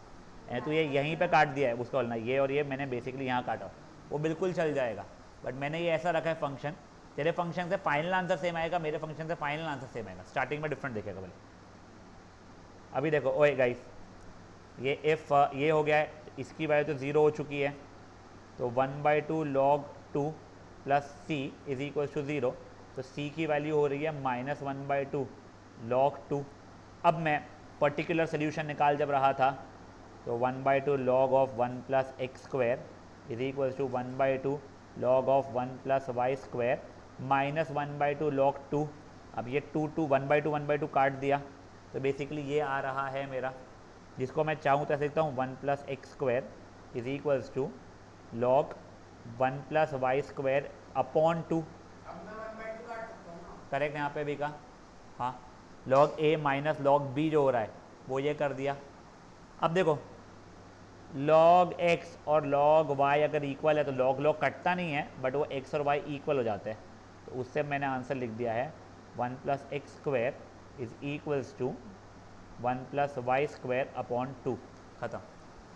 तो ये यहीं पे काट दिया है उसका बोलना, ये और ये मैंने बेसिकली यहाँ काटा, वो बिल्कुल चल जाएगा। बट मैंने ये ऐसा रखा है फंक्शन, तेरे फंक्शन से फाइनल आंसर सेम आएगा, मेरे फंक्शन से फाइनल आंसर सेम आएगा, स्टार्टिंग में डिफरेंट दिखेगा भले। अभी देखो ओए गाइस, ये इफ ये हो गया है, इसकी वैल्यू तो 0 हो चुकी है, तो 1/2 log 2 plus c is equal to 0, तो c की वैल्यू हो रही है -1/2 log 2। अब मैं पर्टिकुलर सोल्यूशन निकाल जब रहा था तो 1/2 log of 1 plus x square is equal to 1/2 log of 1 plus y square minus 1/2 log 2। अब ये 1/2 काट दिया, तो बेसिकली ये आ रहा है मेरा, जिसको मैं चाहूँ तो ऐसे लिखता हूँ 1 plus x square is equals to log 1 plus y square upon 2। अब मैं 1/2 काट सकता हूँ ना। करेक्ट यहाँ पे भी का, हाँ log a minus log b जो हो रहा है वो ये कर दिया। अब देखो log x और log y अगर इक्वल है तो log log कटता नहीं है, बट वो x और y इक्वल हो जाते हैं, तो उससे मैंने आंसर लिख दिया है 1 plus x square is equals to 1 plus y square upon 2, ख़त्म।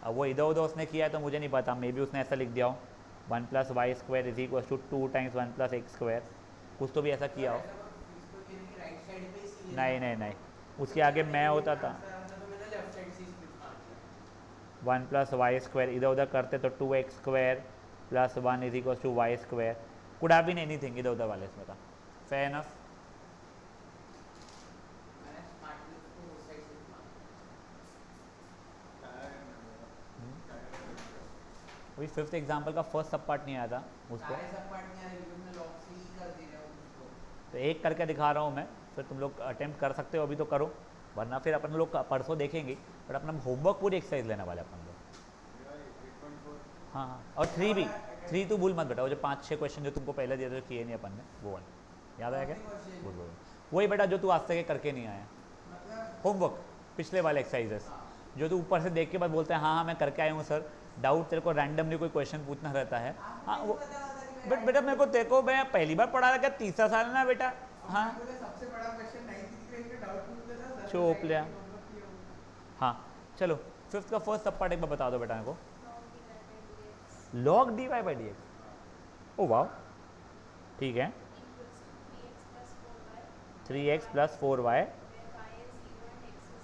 अब वो इधर उधर उसने किया है तो मुझे नहीं पता, मे बी उसने ऐसा लिख दिया हो 1 plus y square is equals to 2 times 1 plus x square, कुछ तो भी ऐसा किया हो। इसको ये नहीं राइट साइड पे ही सी नहीं नहीं नहीं, उसके आगे मैं होता था तो मैंने लेफ्ट साइड से स्प्लिट मार दिया। 1 प्लस वाई स्क्वायर, इधर उधर करते तो 2x square plus 1 is equal to y square, could have been anything इधर उधर वाले इसमें का। Fair enough. मैंने स्मार्टली उसको उस साइड से मार अभी फिफ्थ एग्जाम्पल का फर्स्ट सब पार्ट नहीं आया था दिया। उसको, सारे सब पार्ट नहीं आ रहे क्योंकि मैं लॉग से ही कर दे रहा हूँ उसको। तो एक करके दिखा रहा हूँ मैं, फिर तुम लोग अटेम्प्ट कर सकते हो, अभी तो करो, वरना फिर अपन लोग परसों देखेंगे। बट अपना होमवर्क पूरी एक्सरसाइज लेने वाले अपन लोग। हाँ हाँ, और 3 भी, 3 तो भूल मत बेटा, वो जो 5-6 क्वेश्चन जो तुमको पहले दिए थे किए नहीं अपन ने, वो वाले याद आया क्या? बोल बोल, वही बेटा जो तू आज तक करके नहीं आया, मतलब होमवर्क पिछले वाले एक्सरसाइजेस जो तू ऊपर से देख के बाद बोलते हैं हाँ हाँ मैं करके आया हूँ सर, डाउट तेरे को रैंडमली कोई क्वेश्चन पूछना रहता है। हाँ वो बट बेटा मेरे को तेरे को मैं पहली बार पढ़ा रहा, क्या तीसरा साल है ना बेटा। हाँ मुझे सबसे बड़ा क्वेश्चन 9th ग्रेड का डाउट पूछ लेता सर। चुप लिया। हाँ चलो फिफ्थ का फर्स्ट सब पार्ट एक बार बता दो बेटा मेरे को। log dy by dx, ओ वाह ठीक है, 3x प्लस 4y,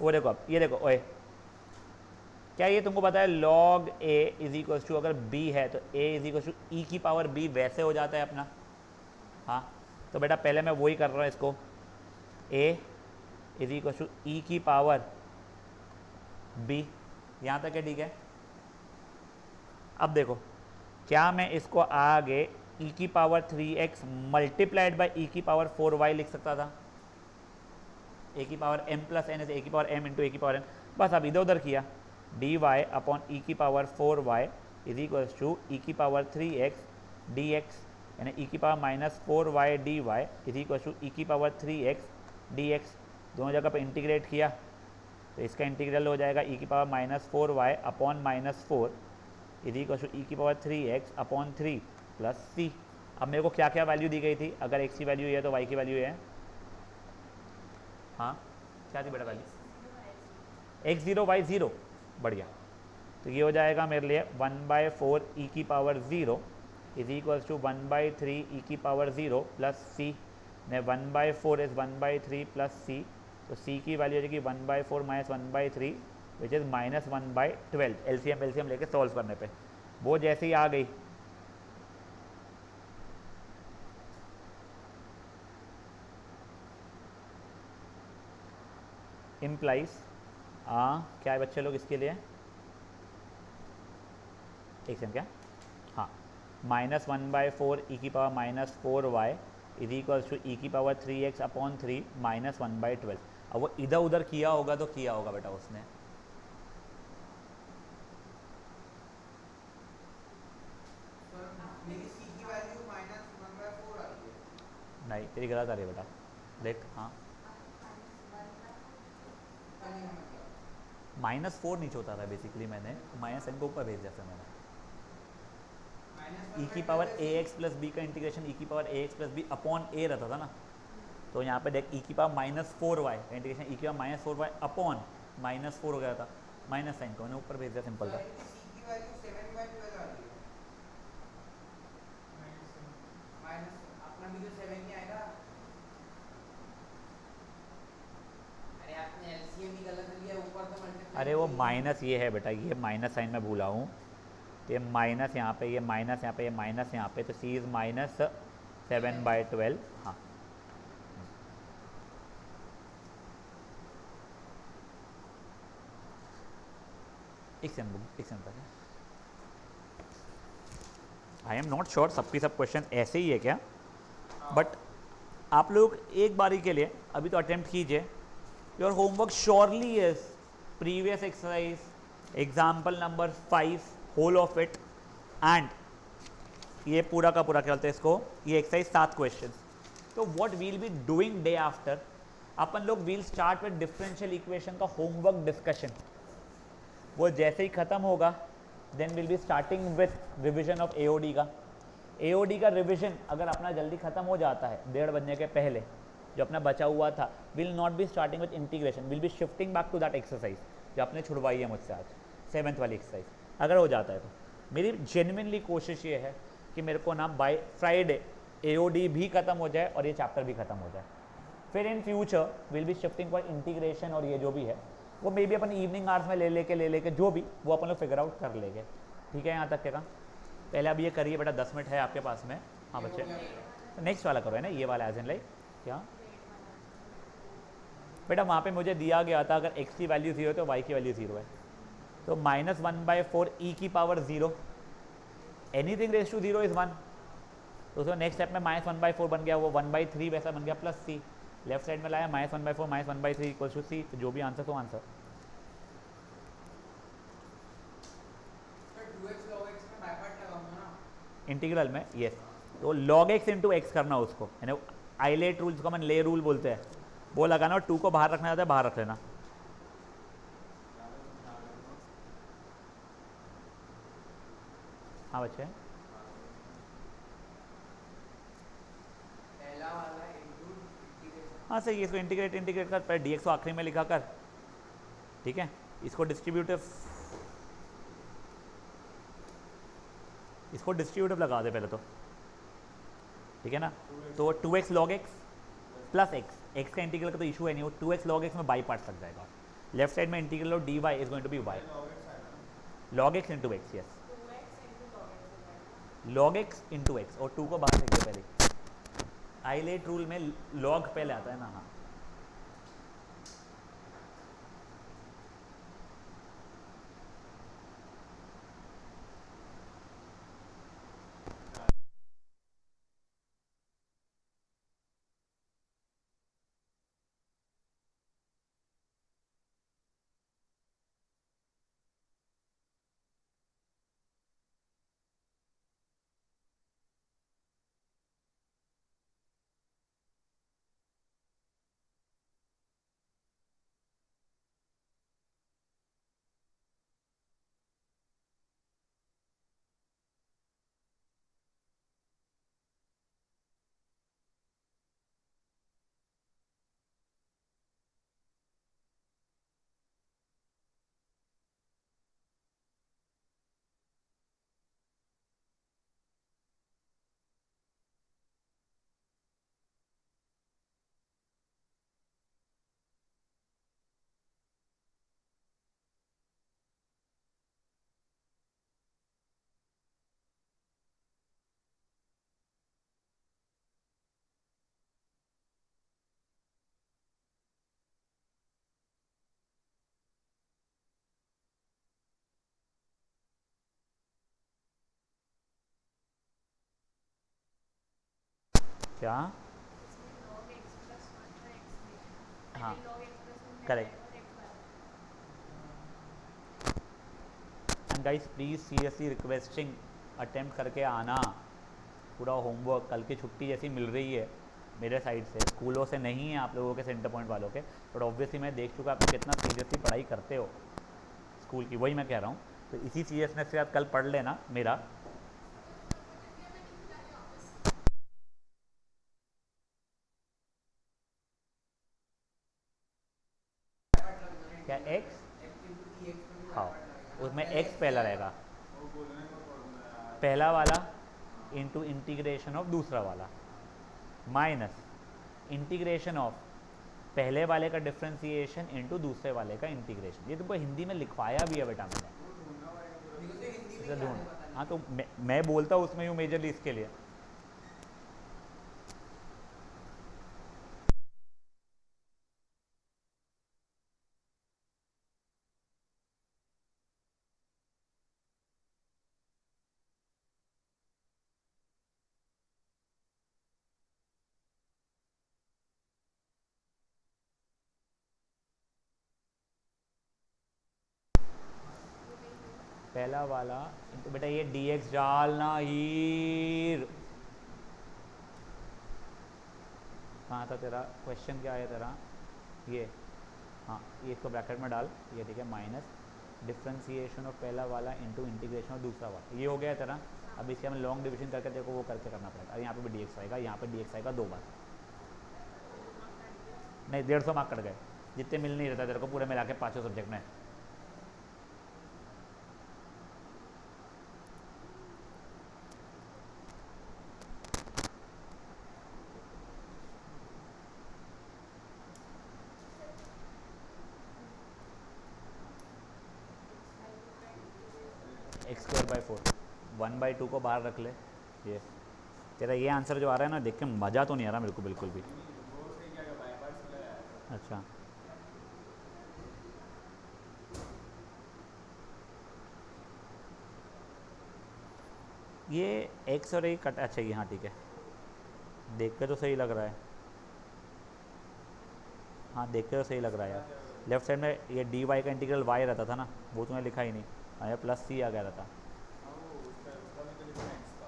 वो देखो अब ये देखो ओए, क्या ये तुमको पता है log a is equal to अगर b है तो a is equal to e की पावर b वैसे हो जाता है अपना। हाँ तो बेटा पहले मैं वही कर रहा हूँ इसको, a is equal to e की पावर b, यहाँ तक है ठीक है। अब देखो क्या मैं इसको आगे e की power 3x multiplied by e की पावर 4y लिख सकता था, a की पावर m प्लस n ए की पावर m इंटू ए की पावर n, बस अब इधर उधर किया dy अपॉन e की power 4y is equals to e की पावर 3x dx, यानी e की power minus 4y dy is equals to e की पावर 3x dx, दोनों जगह पे इंटीग्रेट किया तो इसका इंटीग्रल हो जाएगा e की power minus 4y upon minus 4 is equal to e की power 3x upon 3 plus c। अब मेरे को क्या क्या वैल्यू दी गई थी, अगर x की वैल्यू है तो y की वैल्यू है, हाँ क्या थी बेटा वैल्यू, x0 y0, बढ़िया। तो ये हो जाएगा मेरे लिए 1/4 e की power 0 is equals to 1/3 e की पावर 0 प्लस c, ने 1/4 इज 1/3 प्लस c, तो c की वैल्यू हो जाएगी 1/4 माइनस 1/3 विच इज़ -1/12, एलसीएम लेके सॉल्व करने पे वो जैसे ही आ गई इम्प्लाइज क्या है बच्चे लोग इसके लिए, एक सेकंड क्या, हाँ -1/4 e की power -4y is equals to e की पावर 3x अपॉन 3 -1/12। अब वो इधर उधर किया होगा तो किया होगा बेटा उसने। सर मेरी सी की वैल्यू -1/4 आ रही है। नहीं तेरी गलत आ रही है बेटा, देख हाँ पता नहीं मतलब -4 नीचे होता था बेसिकली, मैंने -n को ऊपर भेज दिया फिर मैंने। ई की पावर ए एक्स प्लस बी का इंटीग्रेशन ई की पावर ए एक्स प्लस बी अपॉन ए रहता था ना, तो यहाँ पे देख ई की पावर -4y इंटीग्रेशन ई की पावर -4y अपॉन -4 हो गया था, माइनस साइन को मैंने ऊपर भेज दिया, सिंपल था। सी की वैल्यू 7/12 आ रही है। माइनस अपना भी तो 7 ही आएगा। अरे आपने एलसीएम ही गलत लिया, ऊपर तो मल्टीप्लाई। अरे वो माइनस ये है बेटा, ये माइनस साइन में भूला हूँ, ये माइनस यहाँ पे, ये माइनस यहाँ पे, ये माइनस यहाँ पे, तो सी इज़ -7/12। हाँ एक second I am not sure सबकी सब क्वेश्चन ऐसे ही है क्या, बट आप लोग एक बारी के लिए अभी तो अटेम्प्ट कीजिए। Your homework surely is previous exercise example number 5 whole of it, and ये पूरा का पूरा क्या बोलते हैं इसको, ये एक्सरसाइज 7 क्वेश्चन। तो what will be doing day after, अपन लोग will start with differential equation का होमवर्क डिस्कशन। वो जैसे ही ख़त्म होगा then will be starting with revision of AOD का। एओडी का रिविजन अगर अपना जल्दी ख़त्म हो जाता है 1:30 बजने के पहले, जो अपना बचा हुआ था, will not be starting with integration, will be shifting back to that exercise जो आपने छुड़वाई है मुझसे आज, 7th वाली एक्सरसाइज। अगर हो जाता है तो मेरी जेन्युइनली कोशिश ये है कि मेरे को ना बाय फ्राइडे एओडी भी ख़त्म हो जाए और ये चैप्टर भी ख़त्म हो जाए। फिर in future will be shifting for integration, और ये जो भी है वो may be upon evening hours में ले लेके जो भी वो अपन लोग फिगर आउट कर लेंगे। ठीक है यहाँ तक क्या, पहले अब ये करिए बेटा, 10 मिनट है आपके पास में। हाँ बच्चे नेक्स्ट वाला करो है ना, ये वाला एज इन लाइक क्या बेटा, वहाँ पे मुझे दिया गया था अगर x की वैल्यू 0 है तो y की वैल्यू 0 है, तो -1/4 e की power 0, anything raise to 0 is 1, तो उसको नेक्स्ट स्टेप में -1/4 बन गया, वो 1/3 वैसा बन गया, प्लस c लेफ्ट साइड में लाया -1/4 -1/3 इक्वल टू c, तो जो भी आंसर तो answer. Sir 2x log x में बाय पार्ट लगाऊंगा ना। इंटीग्रल में यस, तो log x इंटू एक्स करना उसको, यानी आइलेट रूल जिसको हम ले रूल बोलते हैं वो लगाना, और 2 को बाहर रखना होता है, बाहर रख लेना। हाँ बच्चे पहला वाला इनटू इंटीग्रेशन। हाँ सही है, इसको इंटीग्रेट कर, पहले dx को आखिरी में लिखा कर, ठीक है। इसको डिस्ट्रीब्यूटिव लगा दे पहले तो, ठीक है ना। तो 2x log x plus x का इंटीग्रल का तो इशू है नहीं, वो 2x log x में बाई पार्ट्स लग जाएगा। लेफ्ट साइड में integral of dy is going to be y log x into x, yes 2x into log x हो जाएगा। log x इंटू एक्स, और 2 को बाहर फेंक दे पहले, आइलेट रूल में log पहले आता है ना। हाँ क्या इसमें log x plus 1 का x लिखा है। हाँ log x correct. And guys please seriously requesting attempt करके आना पूरा होमवर्क। कल की छुट्टी जैसी मिल रही है मेरे साइड से, स्कूलों से नहीं है आप लोगों के, सेंटर पॉइंट वालों के, बट ऑब्वियसली मैं देख चुका आप लोग कितना सीरियसली पढ़ाई करते हो स्कूल की, वही मैं कह रहा हूँ। तो इसी सीरियसनेस से आप कल पढ़ लेना मेरा। क्या एक्स? हाँ, उसमें एक्स पहला रहेगा, वो बोलने का प्रॉब्लम है यार। पहला वाला इंटू इंटीग्रेशन ऑफ दूसरा वाला माइनस इंटीग्रेशन ऑफ पहले वाले का डिफ्रेंसिएशन इंटू दूसरे वाले का इंटीग्रेशन। ये तुमको हिंदी में लिखवाया भी है बेटा मैंने, वो ढूंढना पड़ेगा पूरा। देखो तो हिंदी में इसे क्या ढूंढ। है पता नहीं। हाँ तो मैं बोलता हूँ उसमें हूँ मेजरली इसके लिए। पहला वाला इंटू बेटा ये dx डालना हीर। कहाँ था तेरा क्वेश्चन, क्या है तेरा ये? हाँ ये इसको ब्रैकेट में डाल, ये ठीक है, माइनस डिफ्रेंसिएशन ऑफ पहला वाला इंटू इंटीग्रेशन ऑफ दूसरा वाला, ये हो गया तेरा। अब इसके हमें लॉन्ग डिवीजन करके देखो वो करके करना पड़ेगा। अब यहाँ पे भी dx आएगा, यहाँ पे dx आएगा 2 बार, नहीं 150 मार्क कट गए, जितने मिल नहीं रहता तेरे को पूरे मिला के 5 सब्जेक्ट में। x² 4 1/2 को बाहर रख ले। ये तेरा ये आंसर जो आ रहा है ना, देख के मज़ा तो नहीं आ रहा मेरे को बिल्कुल भी। वो उसने क्या किया, बाय पार्ट्स लगाया है। अच्छा ये x और a कट, अच्छा ये हाँ ठीक है, देख के तो सही लग रहा है। हाँ देख के तो सही लग रहा है यार। लेफ्ट साइड में ये dy का इंटीग्रल y रहता था ना, वो तूने लिखा ही नहीं। हाँ ये प्लस c आ गया रहता। हाँ वो उसका भी तो लिखना है x का।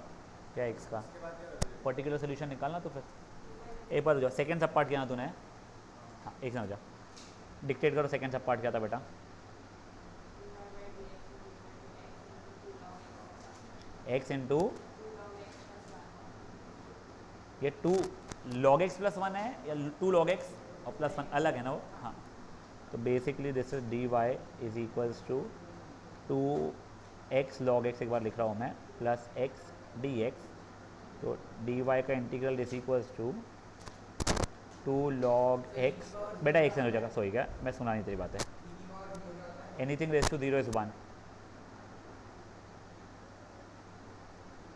क्या x का उसके बाद क्या करोगे? पर्टिकुलर सोल्यूशन निकालना, तो फिर एक बार हो जाओ, सेकेंड सब पार्ट किया ना तूने? हाँ एक से हो जा, डिक्टेट करो सेकेंड सब पार्ट क्या था बेटा। x इंटू ये 2 log x प्लस 1 है या 2 log x और प्लस 1 अलग है ना वो? हाँ तो basically this is dy is equals to 2x log x, एक बार लिख रहा हूँ मैं, प्लस x dx। तो dy का integral is equals to 2 log x, बेटा x हो जाएगा, सॉरी क्या मैं सुना नहीं तेरी बात है। एनीथिंग रेज टू 0 इज 1,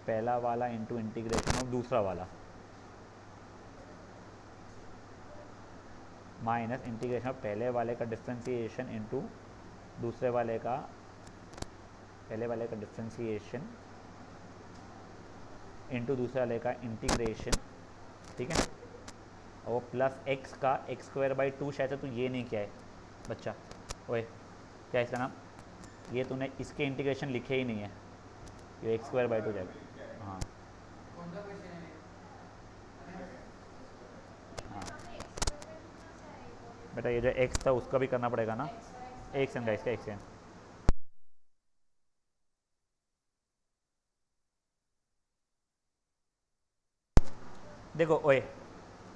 पहला वाला इंटू इंटीग्रेशन ऑफ दूसरा वाला माइनस इंटीग्रेशन ऑफ पहले वाले का डिफ्रेंसिएशन इंटू दूसरे वाले का, पहले वाले का डिफ्रेंसिएशन इंटू दूसरे वाले का इंटीग्रेशन, ठीक है। और प्लस x का x² 2, शायद तू ये नहीं किया है बच्चा, ओए क्या इसका नाम, ये तूने इसके इंटीग्रेशन लिखे ही नहीं है, ये x² 2 जाएगा। हाँ कौन सा क्वेश्चन है? हाँ बेटा ये जो x था उसका भी करना पड़ेगा ना। एक सेकंड का, इसका एक सेकंड, देखो ओए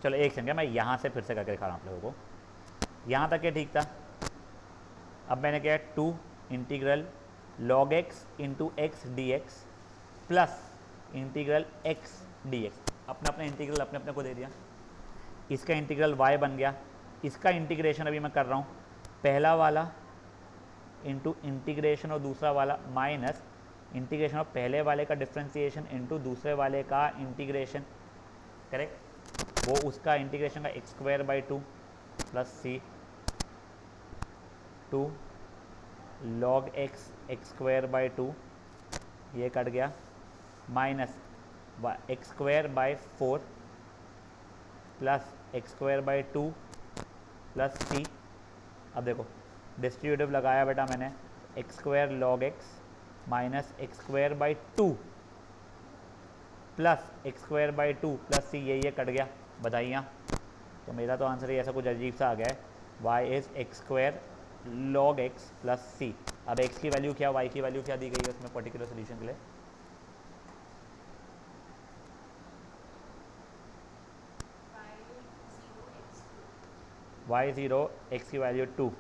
चलो एक सेकंड, मैं यहाँ से फिर से करके दिखा रहा हूँ आप लोगों को। यहाँ तक ये ठीक था। अब मैंने क्या 2 integral log x into x d x plus integral x dx, अपना अपना इंटीग्रल अपने अपने को दे दिया। इसका इंटीग्रल y बन गया, इसका इंटीग्रेशन अभी मैं कर रहा हूँ, पहला वाला इंटू इंटीग्रेशन और दूसरा वाला माइनस इंटीग्रेशन ऑफ पहले वाले का डिफ्रेंसिएशन इंटू दूसरे वाले का इंटीग्रेशन, करेक्ट। वो उसका इंटीग्रेशन का x² 2 plus c 2 log x x² 2, ये कट गया, minus x² 4 plus x² 2 plus c अब देखो डिस्ट्रीब्यूटिव लगाया बेटा मैंने, x square log x minus x square by 2 plus x square by 2 plus c, ये कट गया, बताइए। तो मेरा तो आंसर ही ऐसा कुछ अजीब सा आ गया है, y is x square log x plus c. अब एक्स की वैल्यू क्या, वाई की वैल्यू क्या दी गई है उसमें पर्टिकुलर सोल्यूशन के लिए? y0 x की वैल्यू 2,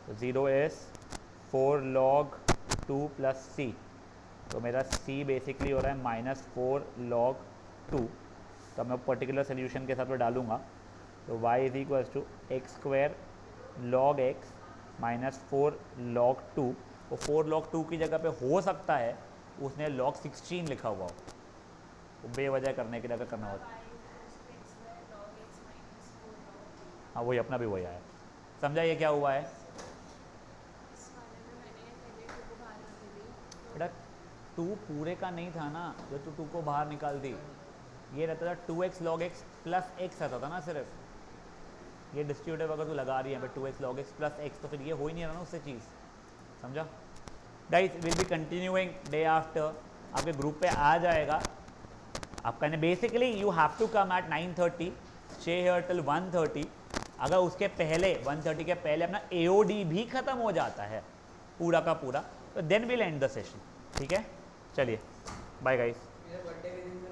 तो 0 इज़ 4 log 2 प्लस सी, तो मेरा c बेसिकली हो रहा है माइनस 4 log 2। तो मैं पर्टिकुलर सोल्यूशन के साथ में डालूंगा, तो y is equal to x square log x minus 4 log 2, वो 4 log 2 की जगह पे हो सकता है उसने log 16 लिखा हुआ हो, वो बेवजह करने की जगह करना होता है। हाँ वही अपना भी वही आया, समझा ये क्या हुआ है बेटा? 2 पूरे का नहीं था ना, जो तू 2 को बाहर निकाल दी, ये रहता था 2x log x plus x रहता था ना सिर्फ, ये डिस्ट्रीब्यूटिव अगर तू लगा रही है 2x log x plus x, तो फिर ये हो ही नहीं रहा ना उससे चीज़, समझा? Guys will be continuing day after, आपके ग्रुप पे आ जाएगा आपका। Basically you have to come at 9:30, stay here till 1:30। अगर उसके पहले 1:30 के पहले अपना AOD भी ख़त्म हो जाता है पूरा का पूरा, तो then will end the session, ठीक है? चलिए बाय गाइस। मेरा बर्थडे के दिन